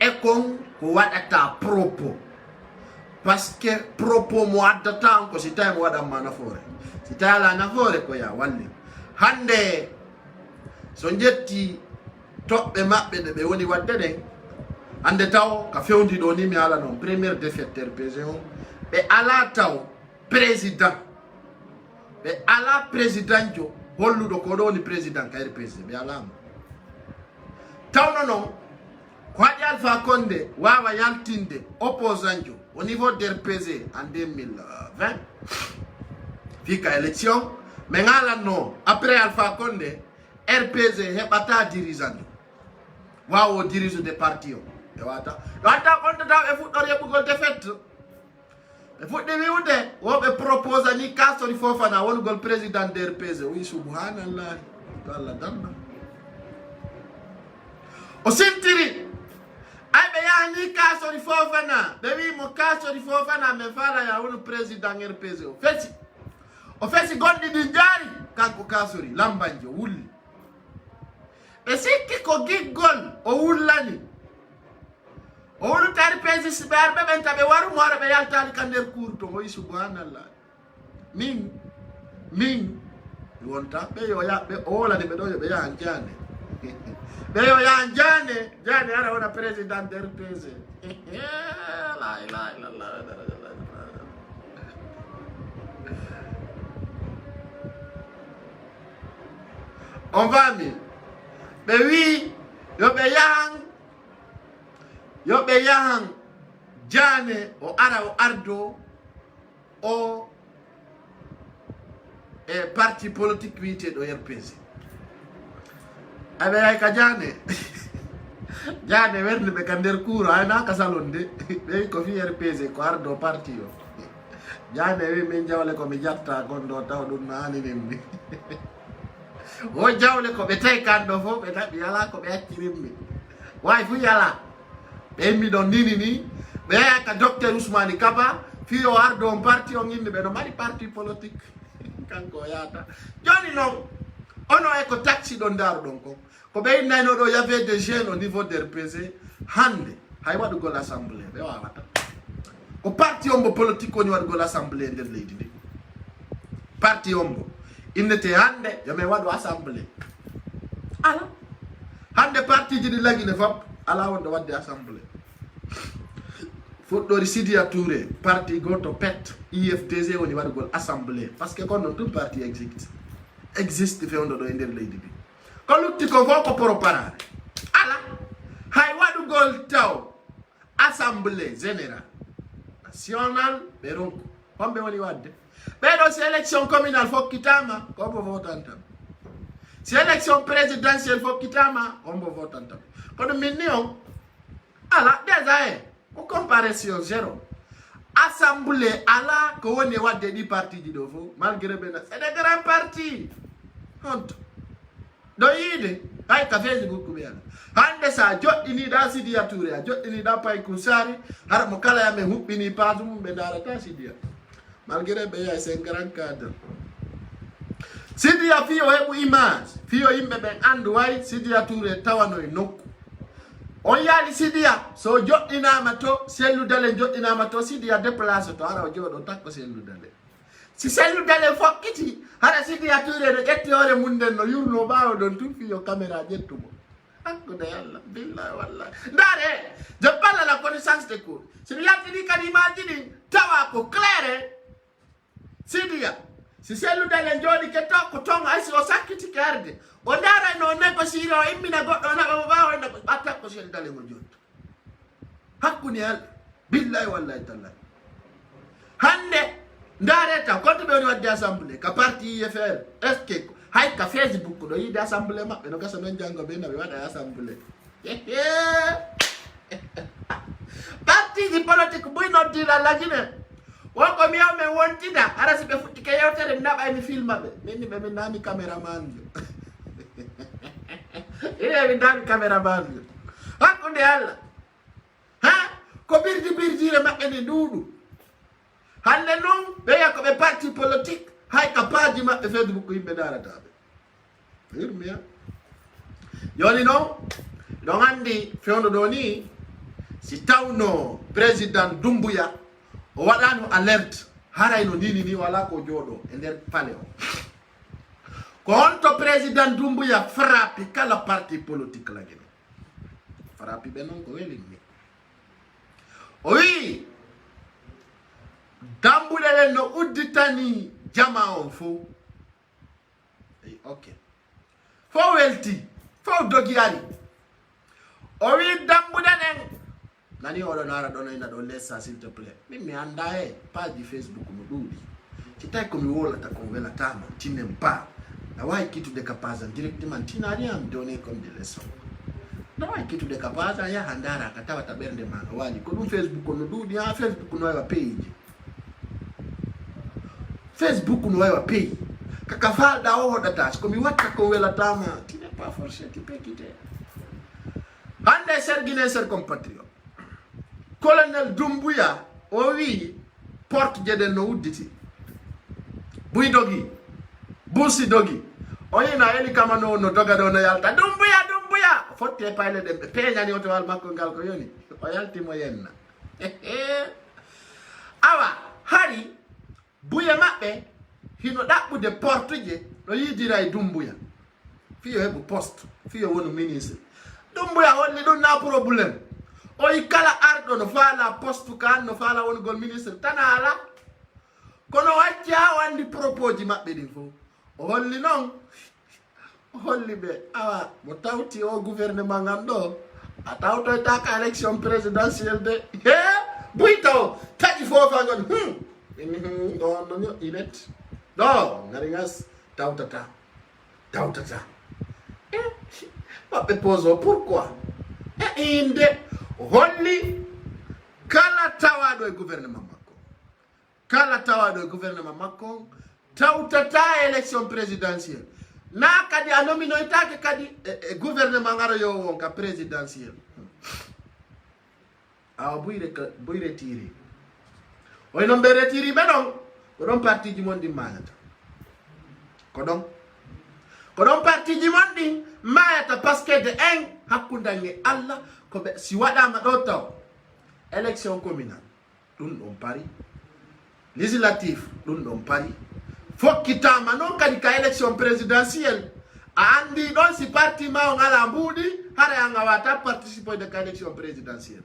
e kon ko waɗata propos par ce que propos mo addata on ko si tawi mo waɗanma nafoore si tawi ala nafoore ko ya walli hande so jetti toɓɓe maɓɓe ɗe ɓe woni wadde ɗen hande taw ka fewndi ɗo ni mi ala noon premiére défaite RPG on ɓe ala taw président ɓe ala président jo holluɗo ko ɗo woni président ka RPG ɓe alama tawno noon ko haɗi Alpha Condé wawa yaltinde opposant jo au niveau de RPG en 2020 fika élection mais ngalanno après Alpha Condé RPG heɓata dirigeant wawo dirige parti o e wata Condé taw e fuɗɗor heɓugol défaite ɓe fuɗɗi wiwde woɓe propose ni Kastori Fofana wonugol président de RPG wi subhanallahi to Allah danna o sintiri ay ɓe yahani Kastori Fofana ɓe wimo Kastori Fofana min fala ya wonu président RPG o fesi gonɗi ɗi jaari kanko Kastori lambanjo wulli ɓe sikki ko giggol o wullani o wonu tari PG ɓe arɓe ɓen taɓe waru moore ɓe yaltani ka nder cour to oyi subhanallah min wonta ɓe yo ɓe o wolani ɓe ɗo yo ɓe yahan jane ɓe yo yahan jane ara wona président de RPG la ilaha illallah on fami ɓe wi yo ɓe yahan jane o ara o ardo o e parti politique wiyeteɗo RPG aɓe yay ka jane jane werde ɓe ka nder cour ayna ka salon de ɓe ko fi RPG ko ardo parti o jane wi min jawle komi jatta gonɗo taw ɗum no haninen mi o jawle ko ɓe tawi kanɗo fof ɓe taɓi yala ko ɓe accirinmi way fu yala ɓe immi ɗon ni ɓe yaya ka docteur Ousmani Kaba fi o ardo on parti on yimɓe ɓe no mari parti politique kanko o yahata joni noon ono e ko taxi ɗon daruɗon kon ko ɓe innayno ɗo yave des jeunes au niveau de RPG hande hay waɗugol assemblée ɓe wawata ko parti ombo politique woni waɗugol assemblée nder leydi ndi parti ombo innete hande yomin waɗu assemblée ala hande parti ji ɗi lagine fop ala wonɗo wadde assemblée fuɗɗori Sidia Touré parti goto pet IFDG woni waɗugol assemblée par ce que kon noon tout parti existe fewndo ɗo e nder leydi ndi ko lutti ko fof ko proparade ala hay waɗugol taw assemblée générale national ɓe ronko homɓe woni wadde ɓeɗo si élection communale fokkitama kombo votantam si élection présidentielle fokkitama kombo votantam kono min ni on ala déjà ko comparaison zéro assemblée ala ko woni wadde ɗi parti ji ɗo fof malgré ɓe c'est des grands partis honte ɗo yiide hay ka Facebook be ala hande sa joddini da Sidia Touré a joddini da pay kusari har mo kala ya me hubbini patum be darata Sidia malgré be ya c'est un grand cadre Sidia fiyo hebu image fiyo imbe ben andu way Sidia Touré tawano e nokku on yali Sidia so joddinama to selludale joddinama to Sidia déplace to ara o jodo takko selludale si selludale fokkiti hara Sidia Touré do ƴetti hore munden no yurno bawo don tun fiyo caméra ƴettumo hakkude Allah billahi wallahi ndare je parle la connaissance de cours si mi yaltini kadi imagine tawa ko claire Sidia si selludale jodi ke to ko tonga ay si o sakkiti karde o dara no négocier o immina goddo na o bawo na atta ko selludale mo jotto hakkuni Allah billahi wallahi tallahi hande ndare ta konto be woni wadde assemblée ka parti IFR est ce hay ka Facebook do yide assemblée mabbe no gasa non jango be na be wada assemblée parti di politique buy no dira lagine wako mi am me wontida ara sibe futti ke yewtere na bay mi filma be minni be min nami cameraman ile mi nami cameraman hakkunde Allah ha ko birdi re mabbe ni dudu hande non be yakko be parti politique hay ka paaji mabbe Facebook yimbe darata be irmiya yoni non don andi fewndo do ni si tawno président Doumbouya o wadano alerte harayno ni wala ko jodo e der palais o ko honto président Doumbouya frappi kala parti politique la gene frappi be non ko welimi o wi dambulele no udditani jama on fo ok fo welti fo dogiyani o wi dambulelen nani odo nara do na do lessa s'il te plaît mi anda page di Facebook no dudi ci tay ko mi wola ta ko wela tama ti n'aime pas na wai kitu de kapaza directement ti nani am donner comme des leçons na wai kitu de kapaza ya handara katawa tabende mano wali ko dum Facebook no dudi ya Facebook no wa page Facebook no wa page kaka falda o data ko mi watta ko wela tama ti n'aime pas forcer ti pe quitter hande sergine ser compatriote colonel Doumbouya o wi porte jedel no udditi buy dogi busi dogi o yina eli kamano no doga do no yalta Doumbouya fotte payle de peñani oto wal makko ngal ko yoni o yalti mo yenna awa hari buya mabbe hino dabbude porte je no yidira e Doumbouya fiyo hebu poste fiyo wonu ministre Doumbouya holli dun na problème o kala ardo no fala postu kan no fala won gol ministre tanala kono wacca wandi proposi mabbe din fo o holli non holli be awa mo tawti o gouvernement ngando a tawto ta ka élection présidentielle de buito taji fo fa ngon do no inet do ngaringas tawtata mabbe poso pourquoi inde holli kala tawado e gouvernement makko tawtata élection présidentielle na kadi a nominoitake kadi gouvernement ngaro yo won ka présidentielle a buy retiri o non be retiri be non ko don parti ji mondi mayata ko don parti ji mondi mayata parce que de en hakkundange Allah ko be si wadama do taw élection communale dun don pari législatif dun don pari fokkitama non kadi ka élection présidentielle andi don si parti ma ngala mbudi hare anga wata participer de ka élection présidentielle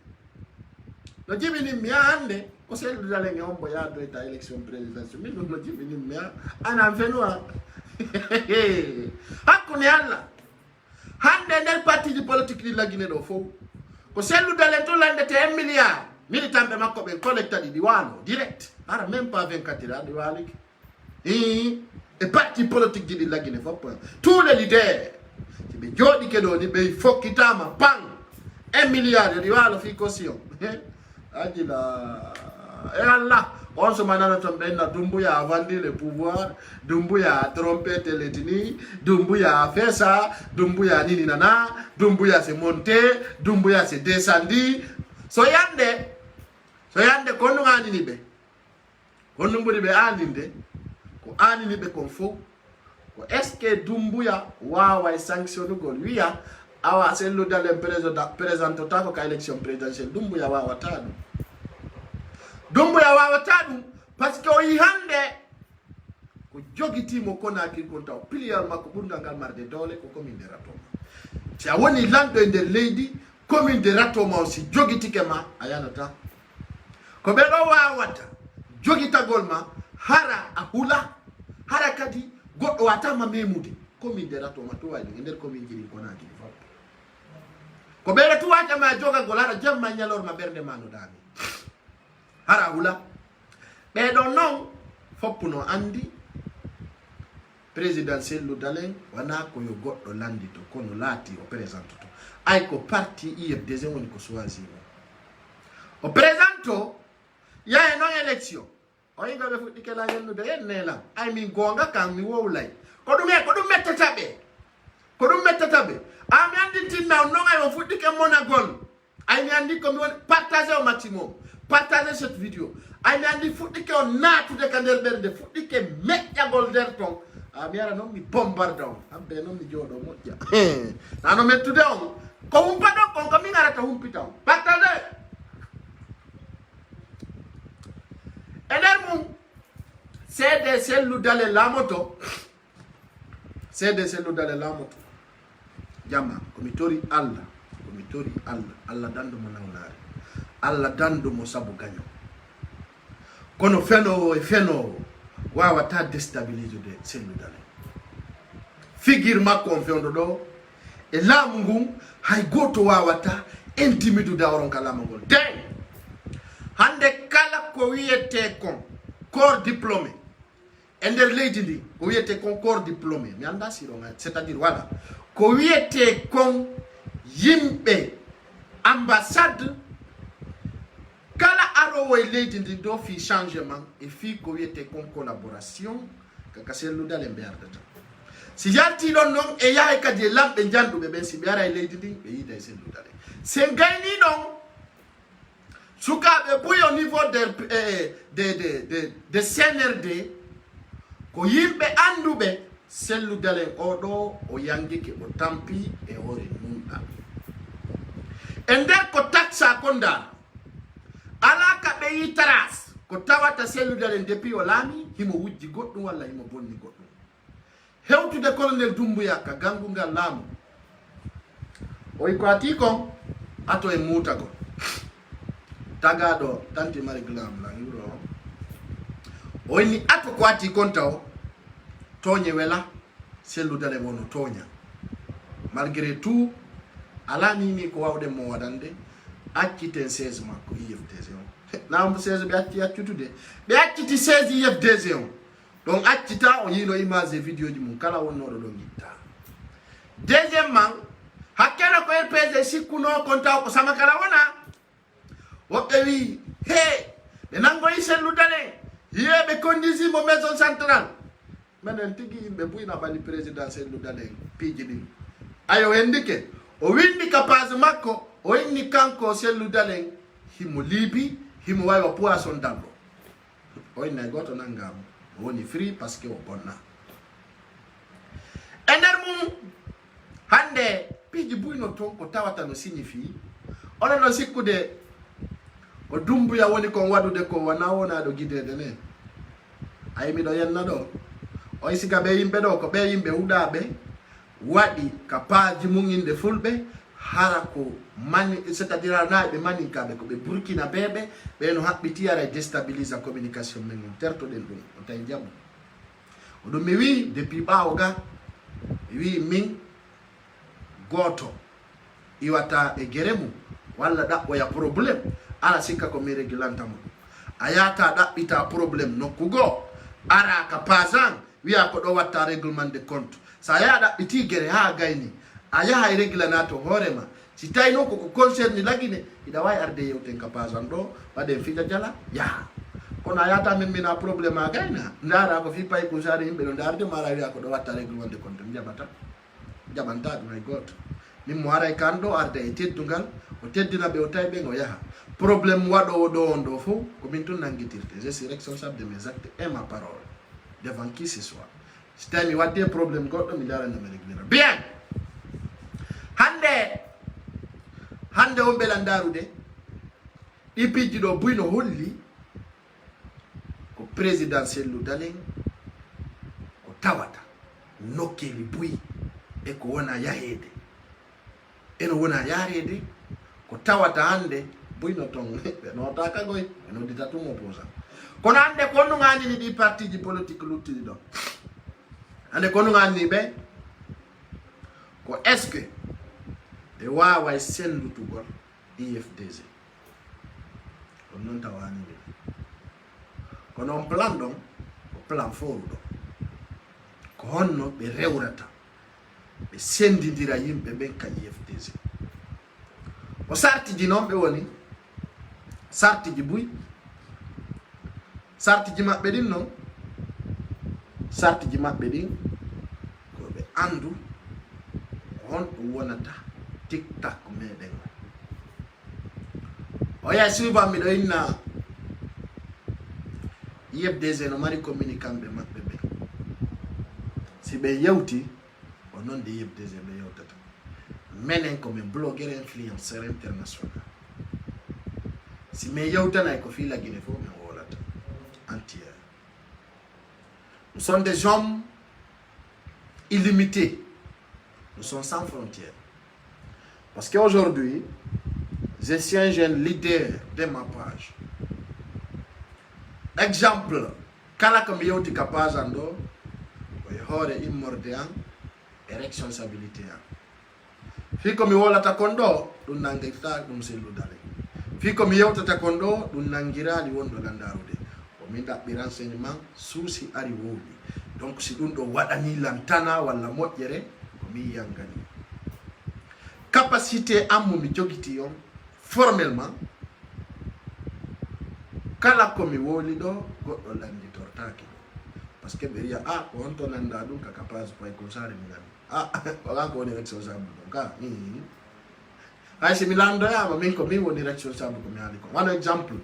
no jibini mi ande ko sel dale ngi ombo ya do ta élection présidentielle mi no jibini mi ana fenwa hakuni Allah hande nel parti di politique di lagine do fo ko selu dale to lande te 1 milliard militant be makko be collecta di diwano direct ara même pas 24 heures di walik et parti politique di lagine fo tous les leaders ti be jodi ke do ni be fokkitama pang 1 milliard di walo fi caution adila e Allah on se manana to benna Doumbouya a vendu le pouvoir, Doumbouya a trompé Télétini, Doumbouya a fait ça, Doumbouya nini nana, Doumbouya s'est monté, Doumbouya s'est descendu. Soyande kono anini be. Kono mbudi be aninde. Ko anini be konfo. Ko est-ce que Doumbouya wawa sanctionne gol wiya awa sello dale président ko ka élection présidentielle Doumbouya wawa tadu. Doumbouya wawa tadu parce que o yihande ko jogiti mo Conakry konta pilial makko bunda ngal marde dole ko commune de Ratoma. Ci a woni lando e der leydi commune de Ratoma aussi jogiti kema ayanata ko be do wawata jogitagol ma hara a hula hara kadi goddo watama memude commune de Ratoma to wadi e der commune jiri Conakry ko be do tuwata ma joga gol hara jamma nyalor ma berde mano dami hara hula be do non foppuno andi présidentiel Dalen wana ko yo goddo landi to kono lati o présente to ay ko parti IFDG woni ko choisi o présento ya e non élection o yinga be fuddi kala yennu de yennela ay min gonga kan mi wowlay ko dum mettatabe am yandi tinna non ay o fuddi ke monagol ay mi andi ko mi won partager au maximum partager cette vidéo ay mi andi fuddi ke on natude kandel berde fuddi ke meƴƴagol der ton amiara non mi bombarda on ambe non mi jodo moƴƴa nano mettude on ko humpado kon ko mi ngarata humpita on partage eder mum sede sellu dale lamoto jamma ko mi tori Allah Allah dando mo nawlare Allah dando mo sabu gagno kono feno wawata déstabiliser de sellu dale figure makko on fewndo do e laamu ngun hay goto wawata intimidu dawron kalama ngol den hande kala ko wiyete kon corps diplômé e nder leydi ndi ko wiyete kon corps diplômé mi anda sironga c'est-à-dire voilà ko wiyete kon yimbe ambassade kala arowo e leydi ndi do fi changement e fi ko wiyete kon collaboration kaka sellu dale mberdata si yarti don non e yahay kadi lambe janduɓe ɓen si ɓe ara e leydi ndi ɓe yiida e sellu dale se gayni ɗon sukaɓe boy au niveau de CNRD ko yimɓe anduɓe sellu dale oɗo o yangike o tampi e hoore nunɗa e nder ko taxa ko ndar ala ka ɓe yi taras ko tawata sellu dale depuis o laami himo wujji goɗɗum walla himo bonni goɗɗum hewtude colonel Doumbouya ka gangungal laamu o ko ati kon ato e mutago tagado tanti mari glam la yuro o ni ato ko ati kon taw toñe wela sellu dale wono toña malgré tout ala ni ko wawde mo wadande acciten 16 makko IFDG on lambo 16 be accutude be acciti 16 IFDG on donc accita on yino image et vidéo di mun kala wonno do gitta deuxièmement hakkena ko RPG sikuno konta ko sama kala wona woɓɓe wi he ɓe nangoyi sellu dale yiyeɓe kondisi mo maison centrale minen tigi yimɓe buyna bani président sellu dale piiji ɗin ayo hendike o windi ka page makko o inni kanko sellu dale himo liibi himo waywa poisson dallo o innay goto nangamo o woni free parce que o bonna e nder mum hande piiji buyno ton ko tawata no signifie onon no sikkude ko Doumbouya woni kon wadude ko wana wona do gidede ne ay mi do yenna do o isiga be yimbe do ko be yimbe hudabe wadi ka paaji mum inde fulbe hara ko mani c'est-à-dire naabe mani kabe ko be Burkina bebe be no habbiti ara déstabiliser communication men terto den dum o tay jabu o do mi wi depuis baawga wi min goto iwata e geremu walla dabbo ya problème ala sikka ko mi régulantamo ayata dabbita problème nokkugo ara ka pasan wiya ko do watta règlement de compte sa ya dabbiti gere ha gayni aya hay régulanato horema si tayno ko concerne lagine ida way arde yewten ka pasan do bade fija jala ya kono ayata min mina problème agayna ndara ko fi pay ko sari himbe ndarde mara wi ko do watta règlement de compte jabanta dum ay goto min mo aray kando arde e teddungal o teddina be o taybe ngo yaha problème wado do on do fo ko min tun nangitirte je suis responsable de mes actes et ma parole devant qui ce soit si tami wadde problème goddo mi dara na me régler bien hande o belandarude ipiji do buyno holli ko présidentiel lu dalen ko tawata nokkeli buyi e ko wona yahede eno wona yarede ko tawata hande buyno ton no taka goy no ditatum opposant kono hande kono ngani ni di parti di politique luttidi do hande kono ngani be ko est-ce que de wawa sendutugol IFDG ko non tawani be kono on plan don ko plan fort do ko honno be rewrata be sendindira yimbe ben ka IFDG o sarti di non be woni sarti di buy sarti di mabbe din non sarti di mabbe din ko be andu on wonata tiktak meden o ya suiva mi do inna IFDG no mari communicant be mabbe be si be yewti o non de IFDG be yewtata menen comme blogueur influenceur international si me yewtana ko fi la Guinée fo me wolata entière nous sommes des hommes illimités, nous sommes sans frontières parce qu'aujourd'hui je suis un jeune leader de ma page. Exemple, kala ko mi yewti ka page ando ko hore immorde an e responsabilité an fi ko mi wolata kondo dum nangirta dum sellu dale fi ko mi yewtata kondo dum nangirali wondo landarude o mi dabbi renseignement souci ari wodi donc si dum do wadani lantana wala mojjere ko mi yangani capacité ammu mi jogiti yon formellement kala ko mi woli do goddo landi tortaki parce que beria ko on to nanda dum ka capable pay ko sare mi ngani wala ko ni responsable donc ay se mi lando ya ma min ko mi woni responsable ko mi ali ko one exemple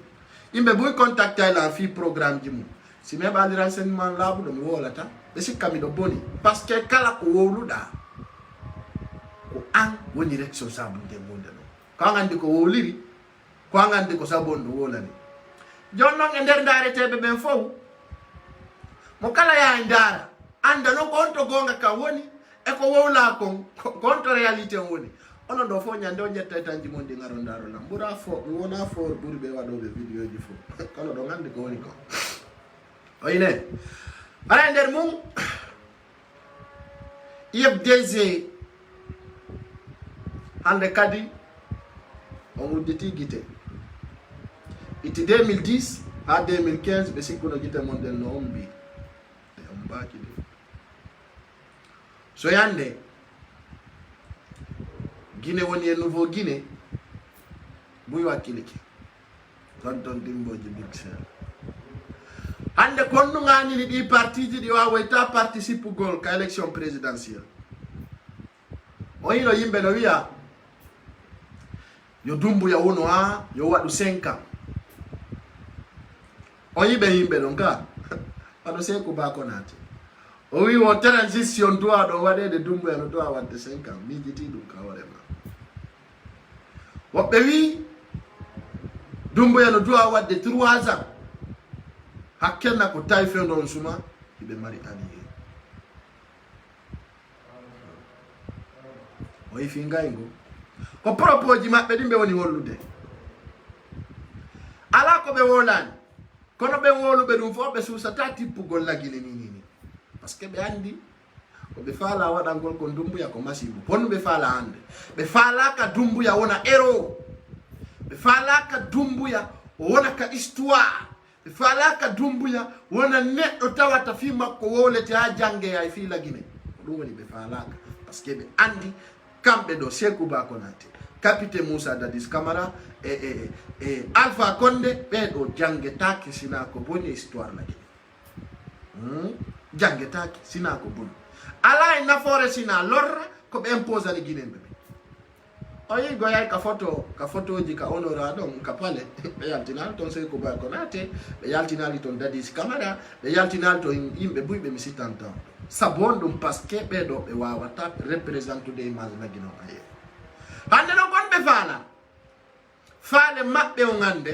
imbe boy contacter la fi programme jimu si me ba di renseignement labu do mi wolata be sikka mi do boni parce que kala ko woluda ko an woni responsable de monde no ko ngandi ko woliri ko ngandi ko sabondo wolani jonno nder ndaretebe ben fow mo kala ya ndara anda no konto gonga ka woni e ko wowla ko konto reality woni ono do fo nyande o jetta tanji mondi ngaro ndaro la mbura fo wona fo buri be wado be video ji fo kono do ngandi ko woni ko oyine ara nder mum IFDG hande kadi on wudditi gite iti 2010 à 2015 be sikkuno gite mon den no ombi de ombaki de so yande Guinée woni e nouveau Guinée buy wakiliki tonton dimboji bixel hande konnu ngani ni di parti di waweta participe gol ka élection présidentielle o yino yimbe no wiya yo dumbu ya wono yo wadu 5 ans o yimbe donc ado se ko ba konati o wi wo transition doa do wade de dumbu ya do wadde 5 ans mi jiti dum ka wale ma wobbe wi dumbu ya do wadde 3 ans hakkenna ko tay fe don suma ibe mari allié o yi fingayngo ko propoji mabbe dimbe woni wollude ala ko be wolani kono be wolube dum fo be susata tippugol lagine ni parce que be andi ko be fala wada gol ko dumbu ya ko masibu pon be fala hande be fala ka dumbu ya wona ero be fala ka dumbu ya wona ka histoire be fala ka dumbu ya wona neddo tawata fi makko wolete ha jange ay fi lagine dum woni be fala ka parce que be andi kambe do Sekou Ba Konaté capitaine Moussa Dadis Camara e Alpha Condé ɓeɗo jangetaki sina ko boni histoire la Guinée jangetaki sina ko boni ala e nafoore sina lorra ko ɓe impose ani guinéen ɓe o yi goyay ka photoji ka honora ɗon ka pale ɓe yaltinali toon Sékou Ba Konaté ɓe yaltinali toon Dadis Camara ɓe yaltinali toon yimɓe buyɓe mi sittantan sabon ɗum par ce que ɓeɗo ɓe wawata représentude image la Guinée o aye hande no gonɓe faale maɓɓe o gande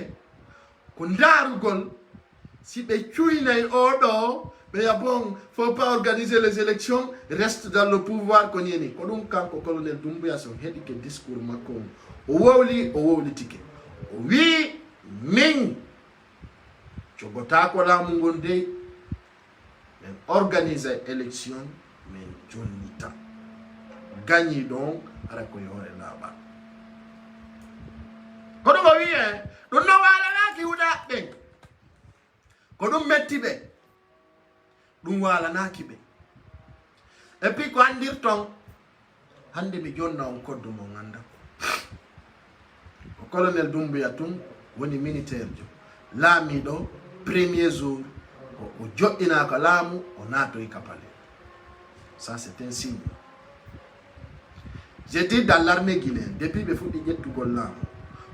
ko darugol si ɓe cuynay oɗo ɓe ya bon faut pas organiser les élections reste dans le pouvoir ko nini ko ɗum kanko colonel Doumbouya son heɗi ke discours makko o wowlitike o wi min cogotako laamu ngon dey min organise élection min jonnita gagni ɗon ara ko yore laaɓa ko ɗum o wi ɗum no walanaki huɗaɓɓen ko ɗum metti ɓe ɗum walanaki ɓe et puis ko andir ton hande ɓe jonna on koddo mo ganda ko colonel Doumbouya tun woni militaire jo laamiɗo premier jour o joɗɗinaka laamu o natoy kapale ça c'est un signe. J'ai dit dans l'armée guinéenne depuis ɓe fuɗɗi ƴettugol laamu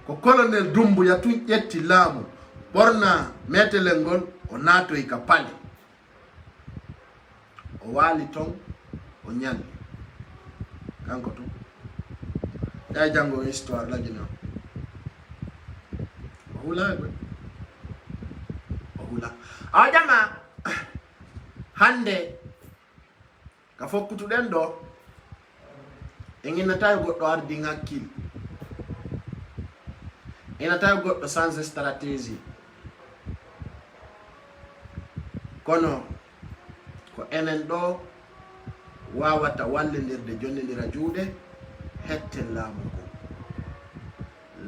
ko colonel Doumbouya tun ƴetti laamu ɓorna metelel ngol o natoy ka pale o wali ton o ñalli kanko to ɗay janngo histoire la Guinée o hula a jama hande ka fokkutuɗen ɗo en innata goɗɗo ardi hakkille innata goɗɗo sans stratégie kono ko enen ɗo wawata wallidirde jonnidira juuɗe hetten laamu ngo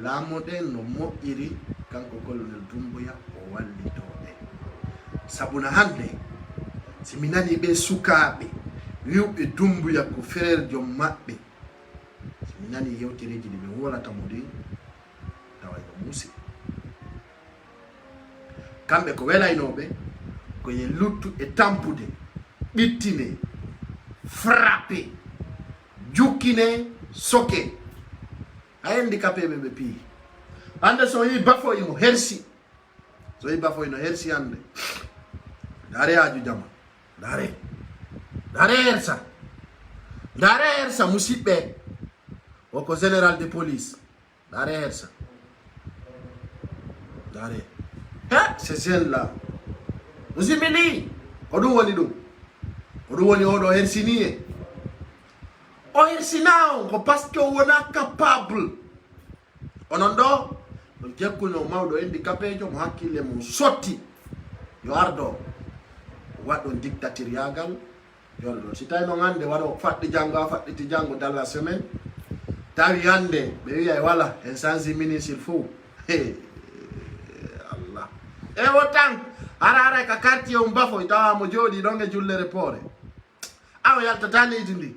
laamu ɗen no moƴƴiri kanko colonel Doumbouya o wallitoɓe sabuna hande si mi nani ɓe sukaɓe wiwɓe Doumbouya ko frère jom maɓɓe si mi nani yewtereji ɗi ɓe wolata mo ɗi tawa no muusi kamɓe ko welaynoɓe koye luttu e tampude ɓittine frappé jukkine soke a handicapé ɓe pii hande so yi bafoyino hersi hande dare haju jama dare hersa musidɓe woko général de police dare hersa dare c'est jeune là musidɓe ko ɗum woni ɗum ko ɗum woni oɗo hersini e o hersina on ko par ce que o wona capable onon ɗo ɗum jekkuno mawɗo handicapé jo mo hakkille mum sotti yo ardo waɗɗon dictatoriagal joni ɗon si tawi noon hande waɗo faɗɗi janggo a faɗɗiti janggo dans la semaine tawi hande ɓe wiya voilà en change ministre fou Allah e o tan ara ka quartier um bafoy tawa mo jooɗi ɗon e jullere poore awo yaltata leydi ndi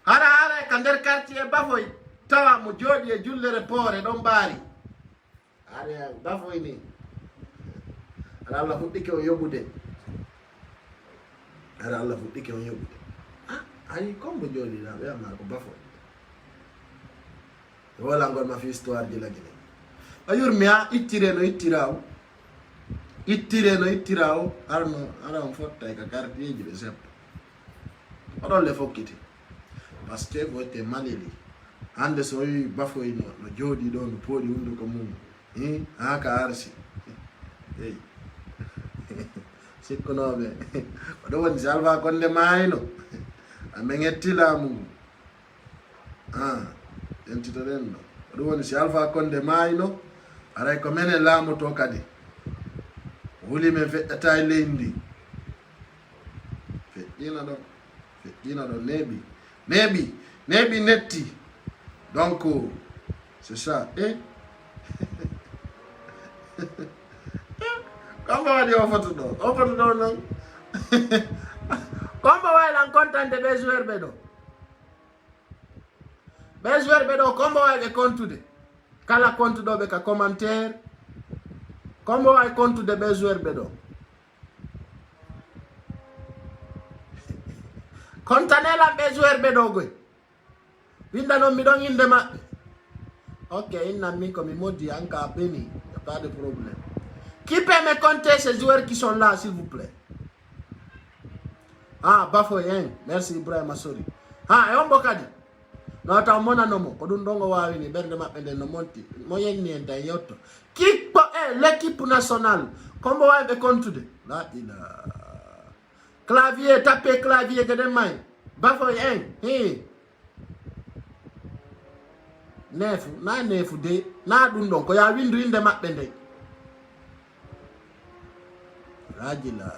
ara ka nder quartier bafoy tawa mo jooɗi e jullere poore ɗon mbaari ara bafoy ni ara Allah fuɗɗike o yoɓude ayi comme mo jooɗiɗa ɓeyama ko bafoy e wolangol ma fi histoire ji lagine a yurmi ha ittire no ittira o ara on fottay ka quartier ji ɓe seppa oɗon le fokkiti par ce que vote maleli hande so yi bafoy no jooɗi ɗo no pooɗi hunduko mum ha ka arsi eyi sikkunoɓe oɗo woni si Alpha Condé mayno amin ƴetti laamu ngu ƴentitoɗen ɗo oɗo woni si Alpha Condé mayno aray ko menen laamoto kadi wuli men feƴƴata e leydi ndi feƴƴina ɗo neeɓi netti donc c'est ça kombo waɗi o foto ɗo noon kombo waylan contante ɓe joueur ɓe ɗo Bezuer bedo combo ay compte de. Kala compte do be ka commentaire. Combo ay compte de bezuer bedo. Kontanela bezuer bedo goy. Winda no mi don inde ma. Ok, inna mi comme modi anka beni, y a pas de problème. Qui peut me compter ces joueurs qui sont là s'il vous plaît? Ah, Bafoyen, merci Ibrahim Asori. Ah, e on bokadi. No ta mona nomo, ko dun dongo wawi ni berde mabbe no monti. Mo yenni en day yotto. Qui l'équipe nationale, comment va be compte? La ila. Clavier, taper clavier que de main. Bafoyen, nefu de na dun don ko ya windu inde mabbe ndey. Rajila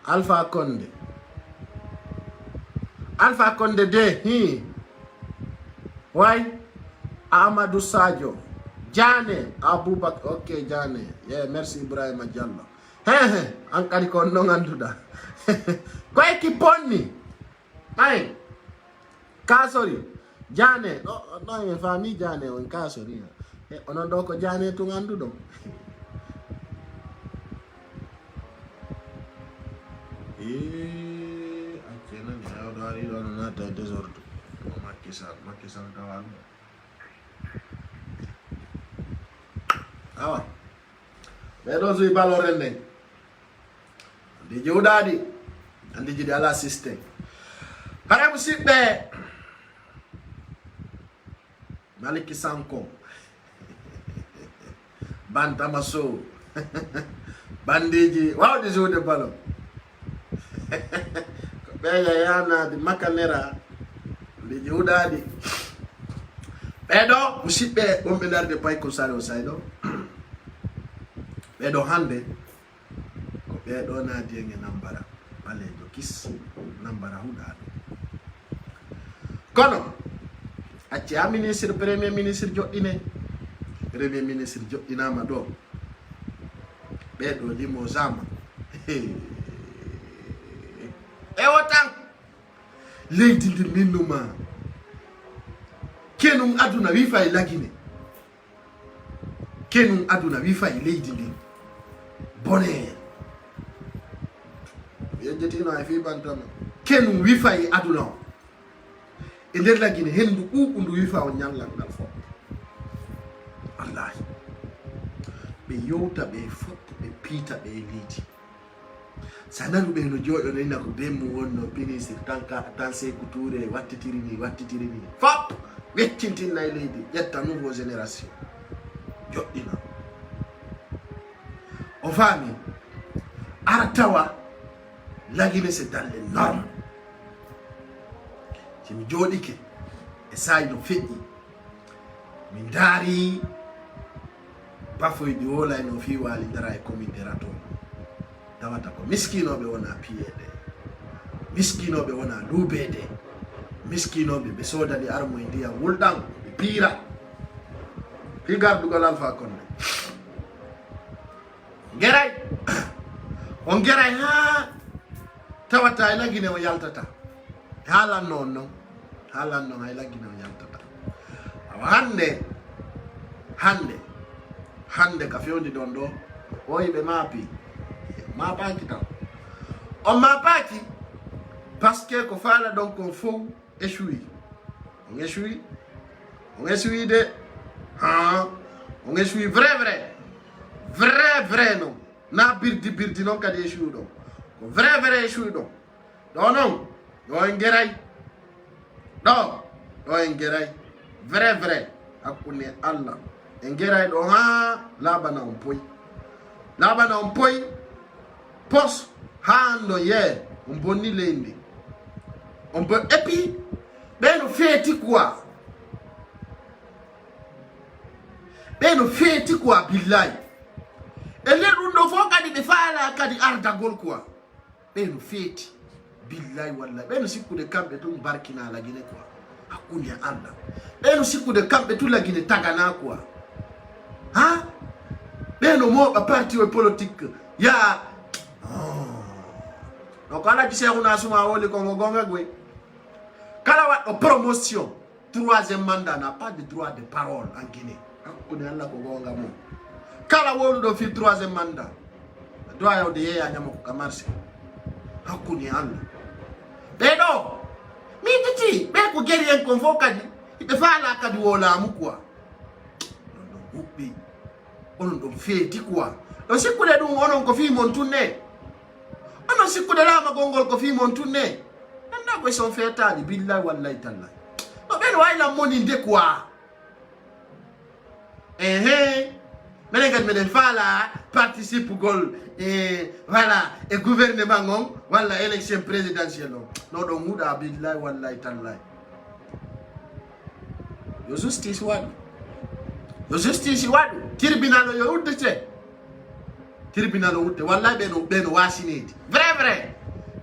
Alpha Condé de why Amadou Sadio Jane Aboubakar. Ok Jane, yeah, merci Ibrahima Diallo ankari ko no ganduda ko ekiponni ay kasori Jane no e fami Jane on kasori onon do ko Jane to gandudo. Akena na dari na ta desordre makisa tawal. Awa bedo zui balorende di jodadi andi jidi ala system para musibbe Maliki Sanko Bantamaso bandiji wow di jode balo Bella yana di makanera di jodadi bedo musibbe bombe darde pay ko sare o saydo bedo hande ko bedo na dienge nambara balejo kis nambara huda kono acci ministre premier ministre joddine premier ministre joddinama do bedo limo zama e wotan leydi ndi minnuma kenum aduna wi fay lagine kenum aduna wi fay leydi ndi bone yejjetino ay fi bantam kenum wi fay aduna e nder lagine hendu ndu wi fa o nyallal dal fo wallahi be yowta be fop be pita be leydi sanaru be no jodo nena ko demu wonno ministre tan Sékou Touré wattitiri ni fop wettintinna e leydi yetta nouveau génération joddina o fami artawa lagine c'est dans les normes mi jodike e say no feƴƴi min daari bafoyɗi wolay no fi walidara e commune de Raton tawata ko miskinoɓe wona piyeɗe miskinoɓe wona luubeede miskinoɓe ɓe sodani armo e ndiyam wulɗam ɓe piira fi gardugol Alpha Condé geray on geray ha tawata e lagine o yaltata haalanno on noon hay lagine o yaltata awa hande ka fewndi ɗon ɗo o yiɓe maapaki tan on maapaki parce que ko faala ɗon kon fof échoui on échoui de on échoui vrai non na birdi noon kadi échoui ɗon ko vrai échoui ɗon ɗo noon ɗo en geray ɗo en geray vrai hakkunde Allah en geray ɗo ha labana on poy pos ha ando ye on bonni leydi on peut et puis ɓeno feeti quoi billahi e nder ɗum ɗo fof kadi ɓe faala kadi ardagol quoi ɓeno feeti billahi wallahi ɓeno sikkude kamɓe tun barkina lagine quoi hakkunde Allah ɓeno sikkude kamɓe tun lagine tagana quoi ha ɓeno moɓa parti o politique ya donc alaji Cheikhouna Souma woli kongo gonga gwe kala waɗɗo promotion 3e mandat n'a pas de droit de parole en Guinée hakkude Allah ko gonga mum kala woluɗo fi 3e mandat doa yawde yeeya ñama ko ka marché hakkude Allah ɓeɗo miɗiti ɓe ko gueri en kon fof kadi ɓe faala kadi wo laamu quoi ɗon ɗon huɓɓi onon ɗon feeti quoi ɗon sikkude ɗum onon ko fi mon tunne onon sikkude laama gongol ko fi mon tunne anda koye son feetaji billahi wallahi tallahi no ɓen waylan moni nde quoi minen kadi meɗen faala participe gol voilà e gouvernement on walla élection présidentielle o no ɗon huuɗa billahi wallahi tallahi yo justice waɗu tribunal o yo uddete tribunal o udde wallahi ɓeno wasinede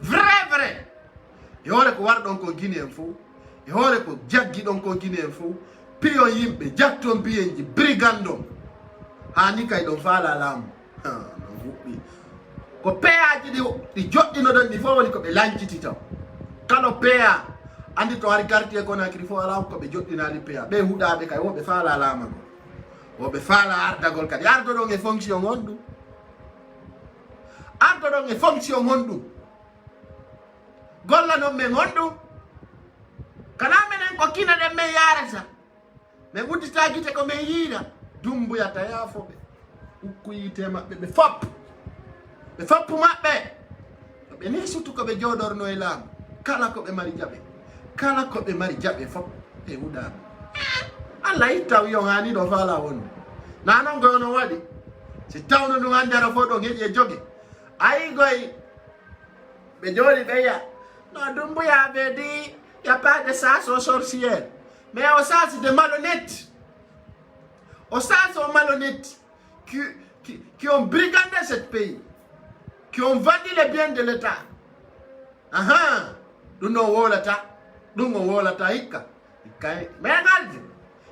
vrai e hoore ko warɗon ko Guinée en fof e hoore ko jaggiɗon ko Guinée en fof piyon yimɓe jatton biyenji brigandon hani kay ɗon faala laamu no huɓɓi ko peyaji ɗi joɗɗinoɗon ɗi fof woni ko ɓe lanciti taw kala peya andi to hari quartier Conakry fof ala ko ɓe joɗɗinali peya ɓe huɗaɓe kay woɓe faala laama ɗo woɓe faala ardagol kadi ardoɗon e fonction honɗum ardoɗon e fonction honɗum golla noon men honɗum kana menen ko kina ɗen men yarata min uddita gite ko min yiina dumbuyata yaafoɓe ukku yite maɓɓe ɓe foppu maɓɓe ɓe ni surtout ko ɓe jooɗorno e laamu kala ko ɓe mari jaɓe fof ɓe huɗama Allah itta wiyon hani ɗo faala wonde na noon goyo no waɗi si tawno ɗum hannde ara fof ɗon heeƴi e jogue ayi goy ɓe jooɗi ɓe yiya no dumbuyaɓe di y a pas de chasse aux sorcières mais au chasse de malhonnêtes aux chasse aux malhonnêtes qui ont brigandé ce pays qui ont vendu les biens de l'État ɗum o wolata hikka mais ngalde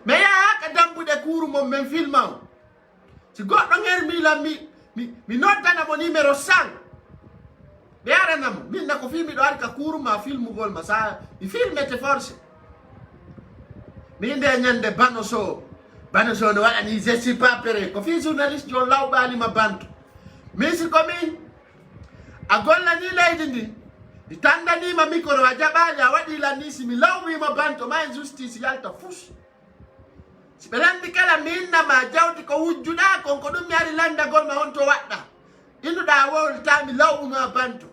mais yahaka dambuɗe kuuru mon men filma o si goɗɗo hermilan mi noddana mo numéro 100 ɓe aranamo minna ko fi miɗo ari ka kuuruma filmugol ma sa mi filmete forcé min nde ñande banoso no waɗani je suis pas prêt ko fi journaliste jo lawɓanima banto min si komin a gollani leydi ndi mi tandanima micro a jaɓani a waɗi lanni si mi lawmima banto ma e justice yalta fus si ɓe landi kala mi innama jawdi ko wujjuɗa kon ko ɗum mi ari landagol ma on to waɗɗa innuɗa wowlta mi lawɓuma banto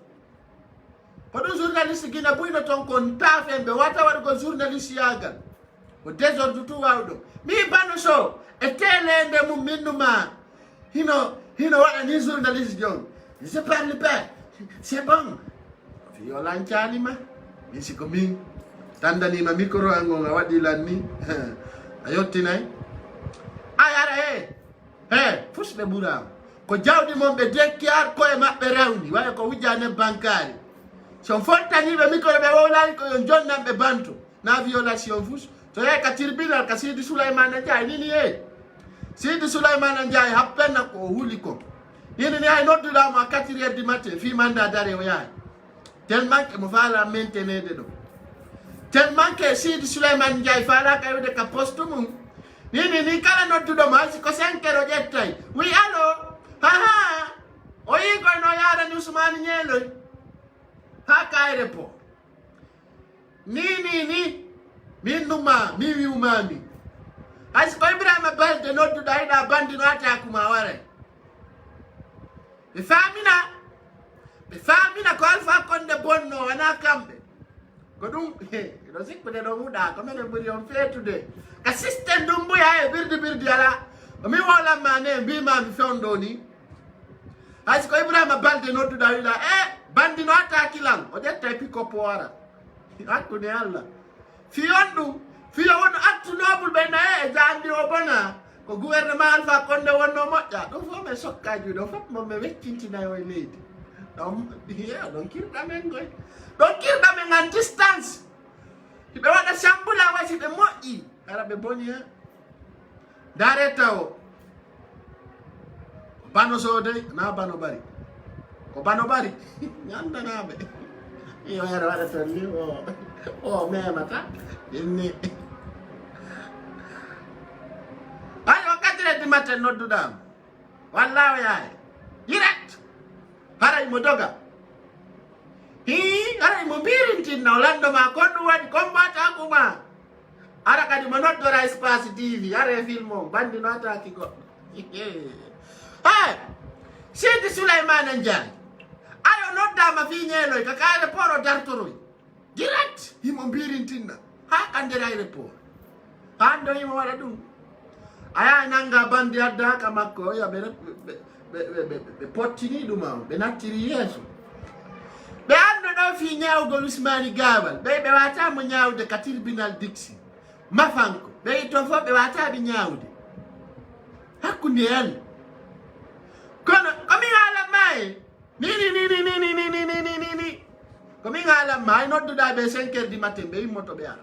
ko ɗum journaliste guina buyno toon kon tafen ɓe wata waɗugo journaliste yagal ko désordre tout wawɗo mi bano so e telende mum minnuma hino waɗani journaliste jon je parle pas c'est bon fiyo lancanima min siko min tandanima micro an on a waɗi lanni a yettinay ayara he fusɓe ɓurama ko jawɗi mon ɓe dekkiyar koye maɓɓe rewni waɗa ko wujjane bankari son fontaniɓe micro ɓe wowlani ko yon jonnanɓe banto na violation fus to yehi ka tribunal ka Sidi Souleymane Ndiaye nini Sidi Souleymane Ndiaye happenna ko huuli ko nini ni hay nodduɗamo à 4h du matin fi mandat d'arrêt o yahay tellement que mo faala maintenede ɗo tellement que Sidi Souleymane Ndiaye faala kayude ka poste mum ni kala nodduɗomo haysi ko 5h o ƴettay wi allo o yi koy no yarani Ousmane Ñeeloy ha kayre po ni min numa mi wiwmami haysi ko Ibrahima Balde nodduɗa yiɗa bandino atakuma ware ɓe famina ko Alpha Condé bonno wona kamɓe ko ɗum ɗo sikkude ɗo huuɗa ko minen ɓuuri on feetude ka systéme ɗum mbuya e birdi ala omin wolanma ne mbimami fewndo ni haysi ko Ibrahima Balde nodduɗa wiɗa bandino attakilan o ƴetta e pick-up o wara hakkude Allah fiyon ɗum fiyo wonno acte noble ɓe naye e jandi o bona ko gouvernement Alpha Condé wonno moƴƴa ɗum fof men sokkaji ɗo fof momi weccintinayo e leydi ɗon kirɗamen goy ɗon kirɗamen en distance ɓe waɗa sambula wasi ɓe moƴƴi ara ɓe boni he dareta o bano sodey na bano bari ko bano bari ñandanaɓe yo ara waɗa ton ni o o memata inni ayo 4h du matin noddudam wallahi yaay direct haray mo doga haray mo birintinna o landoma ko ɗum waɗi combat kuma ara kadi mo noddora espace tv are film o bandino ataki goɗɗo hey Seydi Souleymane Ndiaye ayo noddama fi ñeeloy ka kaare poro dartoroy direct himo birintinna ha kandira report hando himo waɗa ɗum aya nanga bandi addaka makko ya ɓe pottini ɗuma ɓe nattiri yeeso ɓe anno ɗo fi ñawgol Ousmani Gabal ɓe watamo ñawde ka tribunal dixi mafanko ɓe to fof ɓe wataɓe ñawde hakkude en kono komin haalan ma e ni komin haalan ma ay nodduɗa ɓe 5h du matin ɓe yimmoto ɓe ara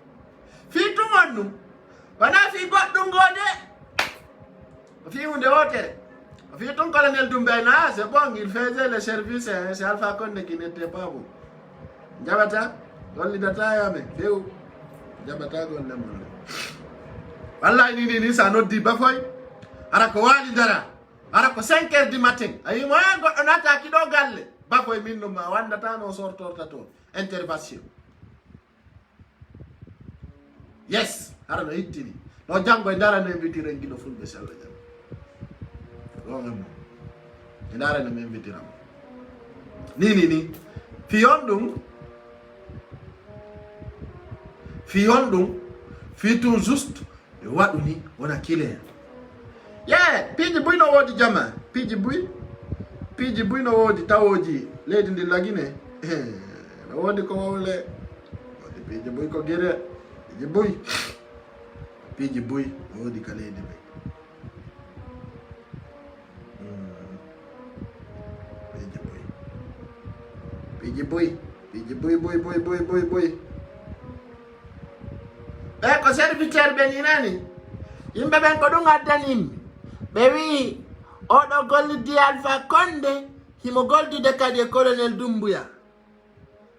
fi tumon ɗum wona fi goɗɗum gode o fi hunde wotere o fi tun colonel Doumbéna c'est bon il faisait le service c'est Alpha Condé qui n'était pas bon jaɓata gollidata yame few jaɓata golle mon wallahi ni sa noddi bafoy ara ko waali dara ara ko 5h du matin ayi moya goɗɗo nataki ɗo galle bafoy min ɗum ma wandata no sortorta toon intervention yes ara no hittini no janggo e darano invitire en guiɗo fulɓe sello jam ɗogammo e darano mi invitiramo ni fiyon ɗum fi tout juste ɓe waɗu ni wona kileya piiji buy no woodi jama piiji buy no woodi tawoji leydi ndi lagine no woodi ko wowle woodi piiji buy ko guire piiji buy no woodi ka leydi ɓe piiji buy ɓe ko serviteur ɓe ni nani yimɓe ɓen ko ɗum addanimɓe ɓe wi oɗo gollidi Alpha Condé himo goldude kadi e colonel Doumbouya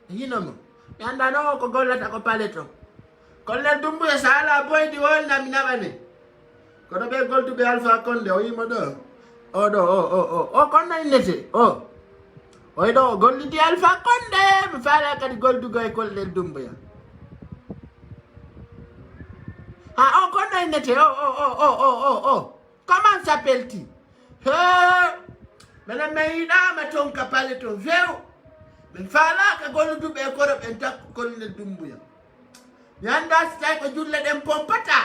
hinomo mi anda no ko gollata ko pale ton colonel Doumbouya sa ala boydi wolnami naɓane kono ɓe golduɓe Alpha Condé o yimo ɗo oɗo o konno innete oyɗo o gollidi Alpha Condé mi faala kadi goldugo e colonel Doumbouya o konno innete comment s'appelle-t-il minen mi yiɗama toon ka pale toon few min faalaka golluduɓe e koro ɓen takko colonel Doumbouya mi anda so tawi ko julle ɗen pompata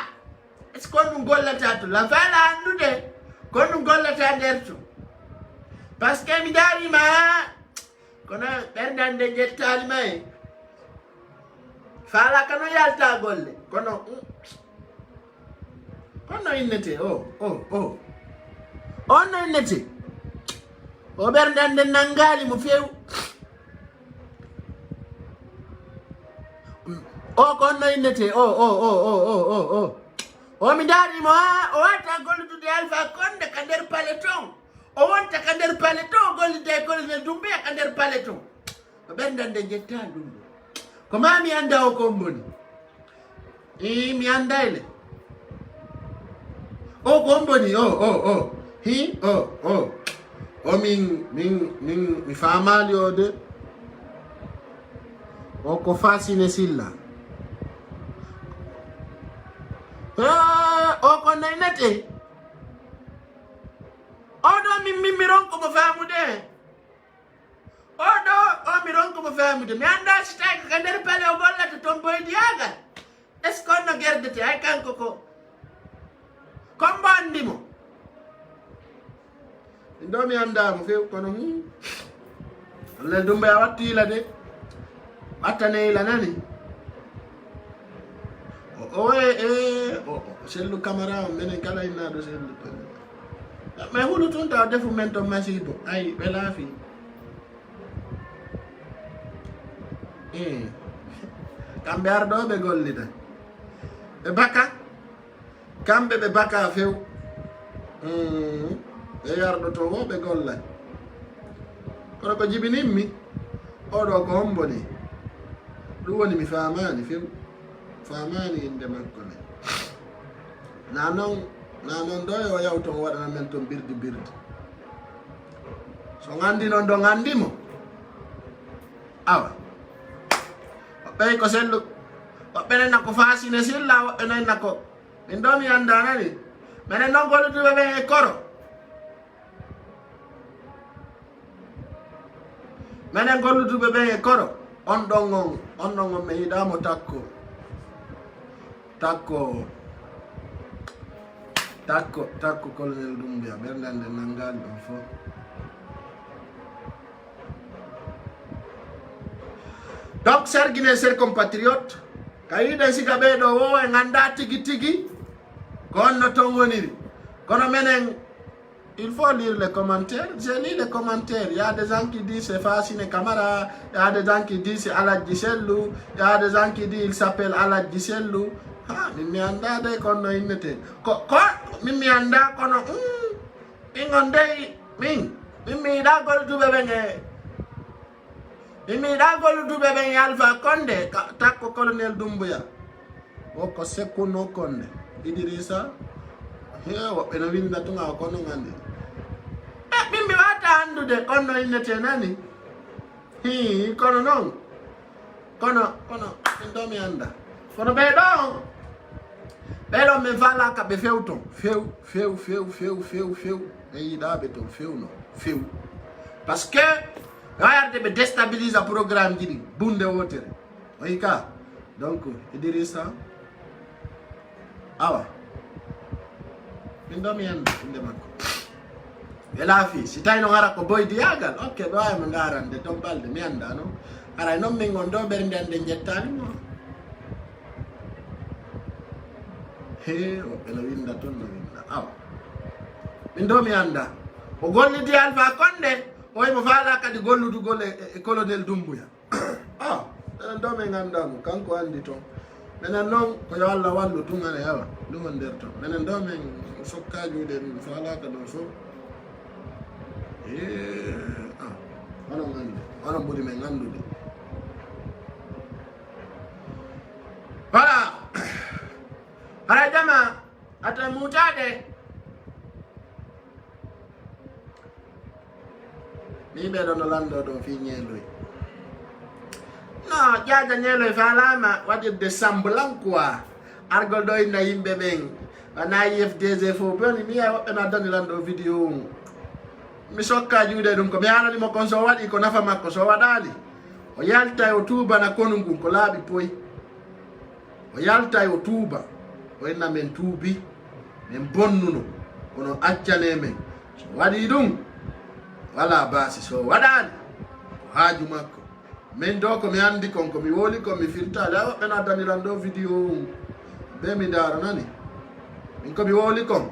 est ce que kon ɗum gollata to la faala andude kon ɗum gollata nder to par ce que mi darima kono ɓerdande ƴettali ma faala kano yalta golle kono onno innete onno innete o ɓerdande nangali mo few ko onno innete mi darimo o watta golludude Alpha Condé ka nder paleton o wonta ka nder paleton o gollide e colonel Doumbouya ka nder paleton o ɓerdande jettali ɗum ko ma mi anda o kon boni mi andayle o kon boni mi famali o de o ko Fasine Silla o ko naynete oɗo mi ronko mo famude mi ronko mo famude mi anda so tawi ko nder pale o gollata toon boydiyagal est ce que onno gerdete hay kanko ko kombo andimo ɗo mi andamo few kono colonel Doumbouya wattu ila de wattane ila nani sellu camara o minen kala innaɗo sellu mais hulu tun taw defu men to masibo ay ɓe laafi kamɓe arɗo ɓe gollida ɓe baka kamɓe ɓe baka few ɓe yarɗo to wo ɓe golla kono ko jibinimmi oɗo ko homboni ɗum woni mi famani few famani inde makko ne na non ɗo yo yaw ton waɗana men ton birdi so gandi noon ɗo gandimo awa woɓɓe ko sellu woɓɓe nen nako fasine silla woɓɓe nen nako min ɗo mi andanani minen noon golluduɓe ɓen e koro minen golluduɓe ɓen e koro on ɗon on mi yiɗamo takko colonel Doumbouya ɓerdande nangali ɗon fof donc serguine ser compatriote ka yiɗen siga ɓeɗo wo e ganda tigi ko onno ton woniri kono menen il faut lire les commentaires. J'ai lu les commentaires. Il y a des gens qui disent c'est Fassine Camara. Il y a des gens qui disent c'est Aladji Sellou. Il y a des gens qui disent il s'appelle Aladji Sellou. Ah, mimi anda de kono innete. Ko mimi anda kono ingonde mimi da gol dube benge. Mimi da gol dube benge Alpha Condé takko colonel Doumbouya. Oko sekuno Condé. Idrissa woɓɓe no winda tunga kono gandi ɓimɓe wata andude onno innete nani kono noon kono min ɗo mi anda kono ɓeɗo min falaka ɓe few ton few ɓe yiɗaɓe ton few par ce que wayarde ɓe déstabilise programme ji ɗi bunde wotere oyi ka donc Idrissa awa min ɗo mi anda inde makko e laafi si tawi noon ara ko boydi yagal ok ɗo ay mo garande ton balde mi anda noon aray noon min gon ɗo ɓerde ande jettani mo woɓɓe no winda toon no winda awa min ɗo mi anda o gollidi Alpha Condé oymo faala kadi golludugol e colonel Doumbouya enen ɗo min gandamo kanko andi toon menen noon ko yo Allah wallu tun ane yawa ɗum on nder toon menen ɗo min sokkajuɗe min falaka ɗon fof onon gandi onon ɓuri men gandude voilà hara jama ata mutade mi ɓeɗo no lando ɗo fi ñeeloy no jaaja ñeeloy falama waɗirde semblant quoi argol ɗo inna yimɓe ɓen wana IFDG fof boni mi yiya woɓɓe no addanilan ɗo vidéo mi sokka juuɗe ɗum ko mi halanimo kon so waɗi ko nafa makko so waɗali o yalta o tuubana konu ngun ko laaɓi poyi o yalta o tuuba o inna men tuubi min bonnuno kono accane men so waɗi ɗum wala baasi so waɗali ko haaju makko min do ko mi andi kon ko mi woli ko mi firtali a woɓɓe no addanilan ɗo vidéo be mi daro nani min ko mi woli kon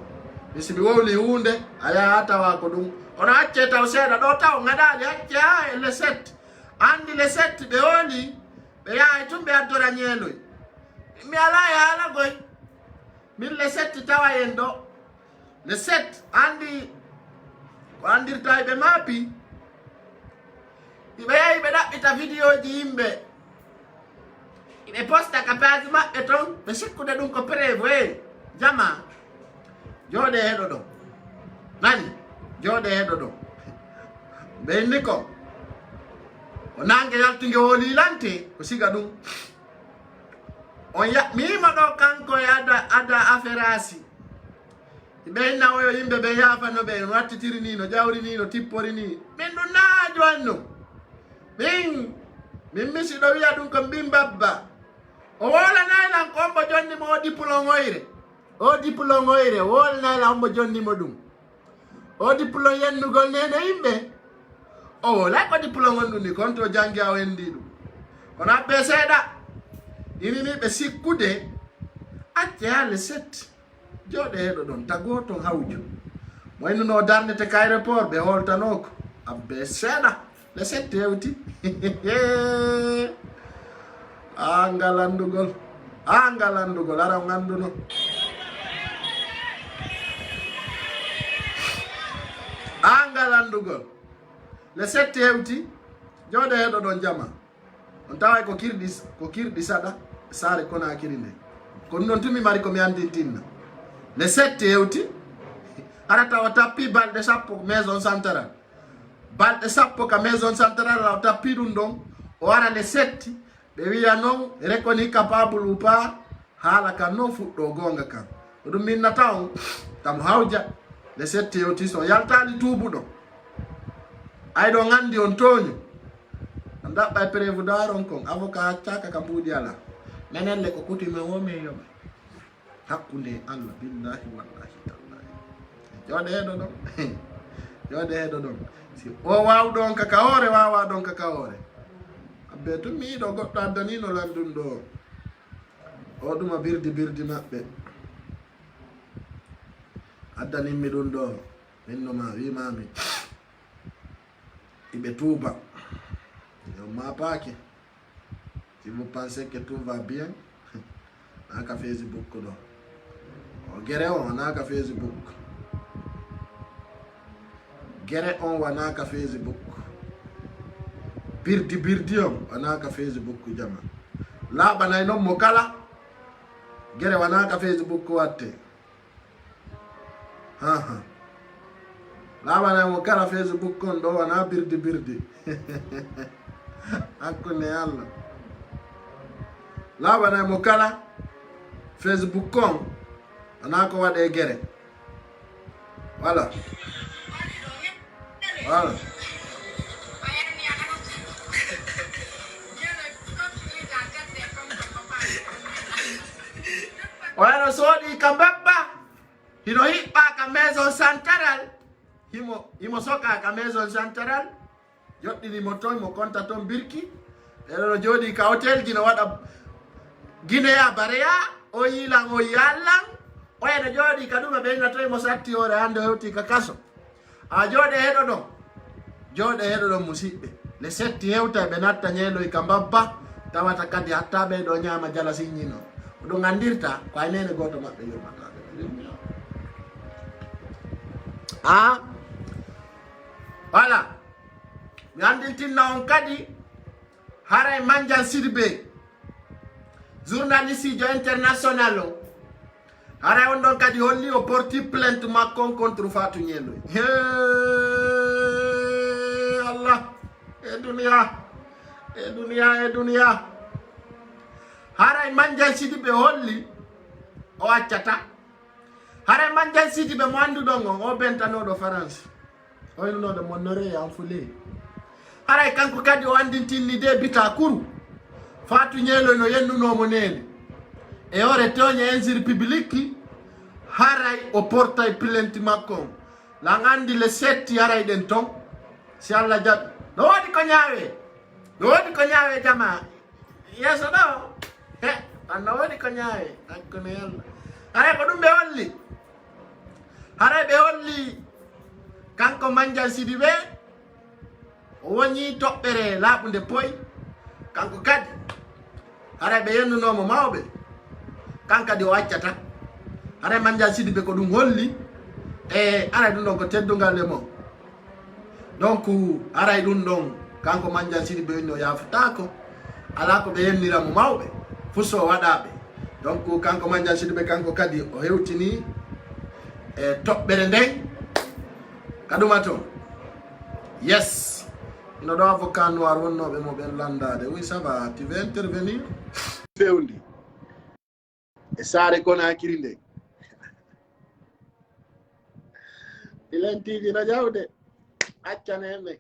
mi si mi wowli hunde a yaha tawa ko ɗum ono acce taw seeɗa ɗo taw gaɗali acce ha e le 7 andi le 7 ɓe woli ɓe yahay tum ɓe addora ñeeloy mi ala e haalagoy min le 7 tawa en ɗo le 7 andi ko andirta ɓe maapi ɓe yahi ɓe ɗaɓɓita vidéo ji yimɓe ɓe posta ka page maɓɓe toon ɓe sikkude ɗum ko prévu jama jooɗe heɗo ɗo nani jooɗe heɗo ɗo ɓe inni ko o nangue yaltugue wolilante ko siga ɗum on mima ɗo kanko e ada affaire asi ɓe inna oyo yimɓe ɓe yafano ɓe no wattitiri ni no ƴawri ni no tippori ni min ɗum naajo anno min misiɗo wiya ɗum ko mbin babba o wolanaylan ko ombo jonnimo o diplôme o wolanaylan ombo jonnimo ɗum o diplôme yennugol nene yimɓe o wolay ko diplôme on ɗum ni kon to janggi a o endi ɗum kono aɓɓe seeɗa ininiɓe sikkude acce ha le 7 jooɗe heɗo ɗon tago ton hawju mo innuno darnete ka aéroport ɓe holtanoko aɓɓe seeɗa le 7 hewti ngalandugol ara o ganduno ngalandugol le 7 hewti jooɗe heɗo ɗon jama on tawa ko kirdi sada sare kona kirinde kon non tumi mari ko mi andintinna le 7 hewti ara tawa tappi balde sappo maison centrale balde sappo ka maison centrale la tappi dum don o ara le 7 be wiya non reconi capable ou pas hala kan non fuddo gonga kan dum minna taw tam hawja le 7 hewti so yaltali tubudo ay do ngandi on toñu anda bay prévu daron kon avocat chaka kam budi ala menen le ko kuti me wo me yobe hakkunde Allah billahi wallahi tallahi jode hedo don si o waw don ka kawore wawa don ka kawore abbe to mi do goddo andani no landun do o duma birdi mabbe addani mi dun do minno ma wi mami ibe tuba yo ma pake si vous pensez que tout va bien naka Facebook do o gere on naka Facebook gere on wanaka Facebook birdi on wanaka Facebook jama la banay no mokala gere wanaka Facebook watte la banay mokala Facebook kon do wana birdi akune Allah la banay mokala Facebook kon anako wade gere voilà Bueno, sodi kambaba hino hipa ka maison centrale himo soka ka maison centrale joddi ni motoy mo konta ton birki ero jodi ka hotel gina wada Guinea Barea o yilang o yalang o ene jodi kaduma be ngatoy mo satti ore hande hewti ka kaso a jode hedo do musibbe le 7 hewta be natta nyelo e kambaba tawata kadi hatta be do nyama jala sinyino do ngandirta ko ayene goto mabbe yurmata voilà mi andintinna on kadi haray Mandiang Sidibé journaliste international o haray on don kadi holli o porti plainte makko contre Fatou Nyelo Allah e dunia haray Mandiang Sidibé holli o accata haray Mandiang Sidibé mo andu dongo o bentano do France o no do monore ya fule haray kanko kadi o andintinni de bita kuru Fatou Nyelo no yennuno mo nene e ore tonya enzir public haray o porta plainte makko la ngandi le 7 haray den ton si Allah jab no wadi ko nyaawe jama yeso do anno wadi ko nyaawe akone yalla haray ko dum be holli haray be holli kanko Mandiang Sidibé o woni tobbere labunde poy kanko kadi haray be yennuno mo mawbe kanka di waccata haray Mandiang Sidibé ko dum holli e haray dum don ko teddungal le mo donc haray dum don kanko Mandiang Sidibé no yafutako ala ko be yennira mo mawbe fuso wadabe donc kanko Mandiang Sidibé kanko kadi o hewtini e tobbere ndey kaduma to yes ino do avocat noir wonnobe mo ben landade oui ça va tu veux intervenir fewndi e sare kona kirinde ilantiji na jawde accaneme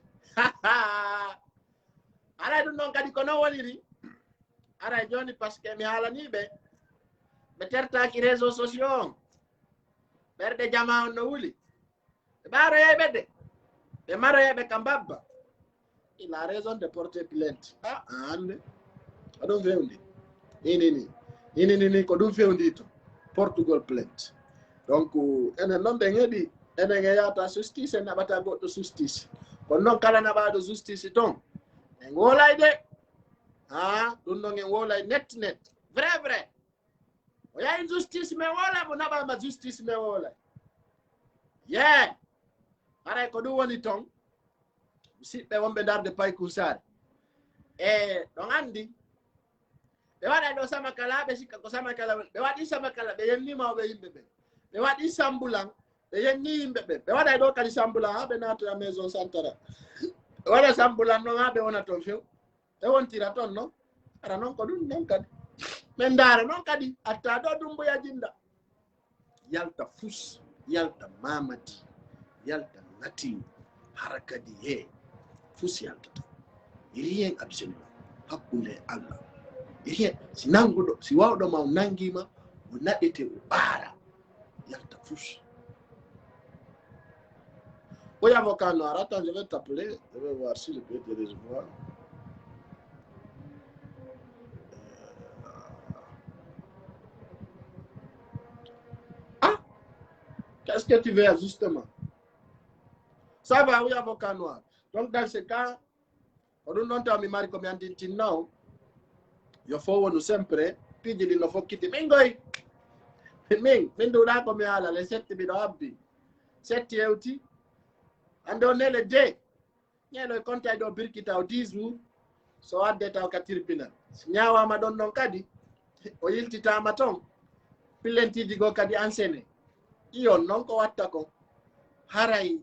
ara dum non kadi kono woniri ara joni parce que mi halani be tertaki réseaux sociaux berde jama on no wuli baro yebede be maro yebe kambaba il a raison de porter plainte ande adon fewndi ini ko dum fewndi to Portugal plainte donc enen non be ngedi enen yata justice na bata goddo justice kon non kala na baado justice ton en wolay de dum non en wolay net vrai o ya injustice me wala mo naba ma justice me wala ara ko dum woni ton sibbe wonbe darde pay kusare ɗon andi ɓe waɗa ɗo sama kala ɓe sikka ko sama kala ɓe waɗi sama kala ɓe yennimawɓe yimɓe ɓe ɓe waɗi sambulan ɓe yenni yimɓe ɓe ɓe waɗa ɗo kadi sambulan ha ɓe nattoya maison santara ɓe waɗa sambulan noon ha ɓe wona toon few ɓe wontira toon noon ara noon ko ɗum noon kadi min ndaara noon kadi atta ɗo dumboya jinda yalta fus yalta mamadi yalta nati hara kadi he fus yaltata rien absolument hakkunde Allah rien si nanguɗo si wawɗo ma o nangima o naɗete o ɓaara yalta fus. Oui, avocat noir, attends, je vais t'appeler, je vais voir si je peux te recevoir. Qu'est-ce que tu veux justement? Ça va, oui, avocat noir. Donc, dans ce cas, on non ta mi mari come andinti now. Io fo sempre, pigli no fo kiti mingoi. Min do da come ala le 7 bi do abbi. 7 euti. Ando nele de. Nyelo konta do birkita o 10 jours. So adde taw ka tirpina. Nyawa ma don non kadi. O yiltita ma ton. Pilenti digo kadi ansene. Iyo non ko watta ko haray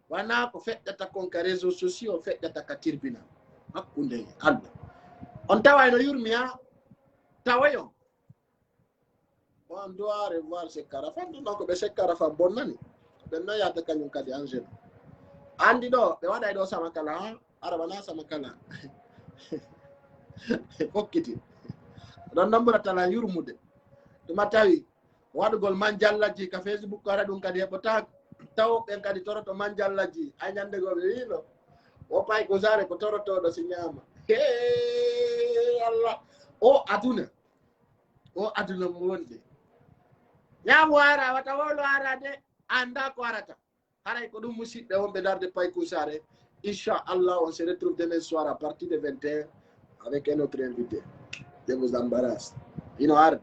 wana ko feddata kon ka réseaux sociaux feddata ka tirbina hakkunde Allah on tawa no yurmiya tawayo on doit revoir ce carafa non ko be ce carafa bonnani be no yata kanyum kadi angel andi do be wada do sama kala arabana sama kala fokkiti don nambura tala yurmude dum tawi waɗugol manjallaji ka Facebook ara ɗum kadi heɓota taw ɓen kadi toroto manjallaji a ñandego ɓe wino o pay ko sare ko torotoɗo si ñama Allah o aduna mo wonde ñaamo ara wata wolo ara de anda ko arata haray ko ɗum musidɓe wonɓe darde paykou sare inchallah on se retrouve demain soir à partir de 21 avec un autre invité je vous embarrasse ino arde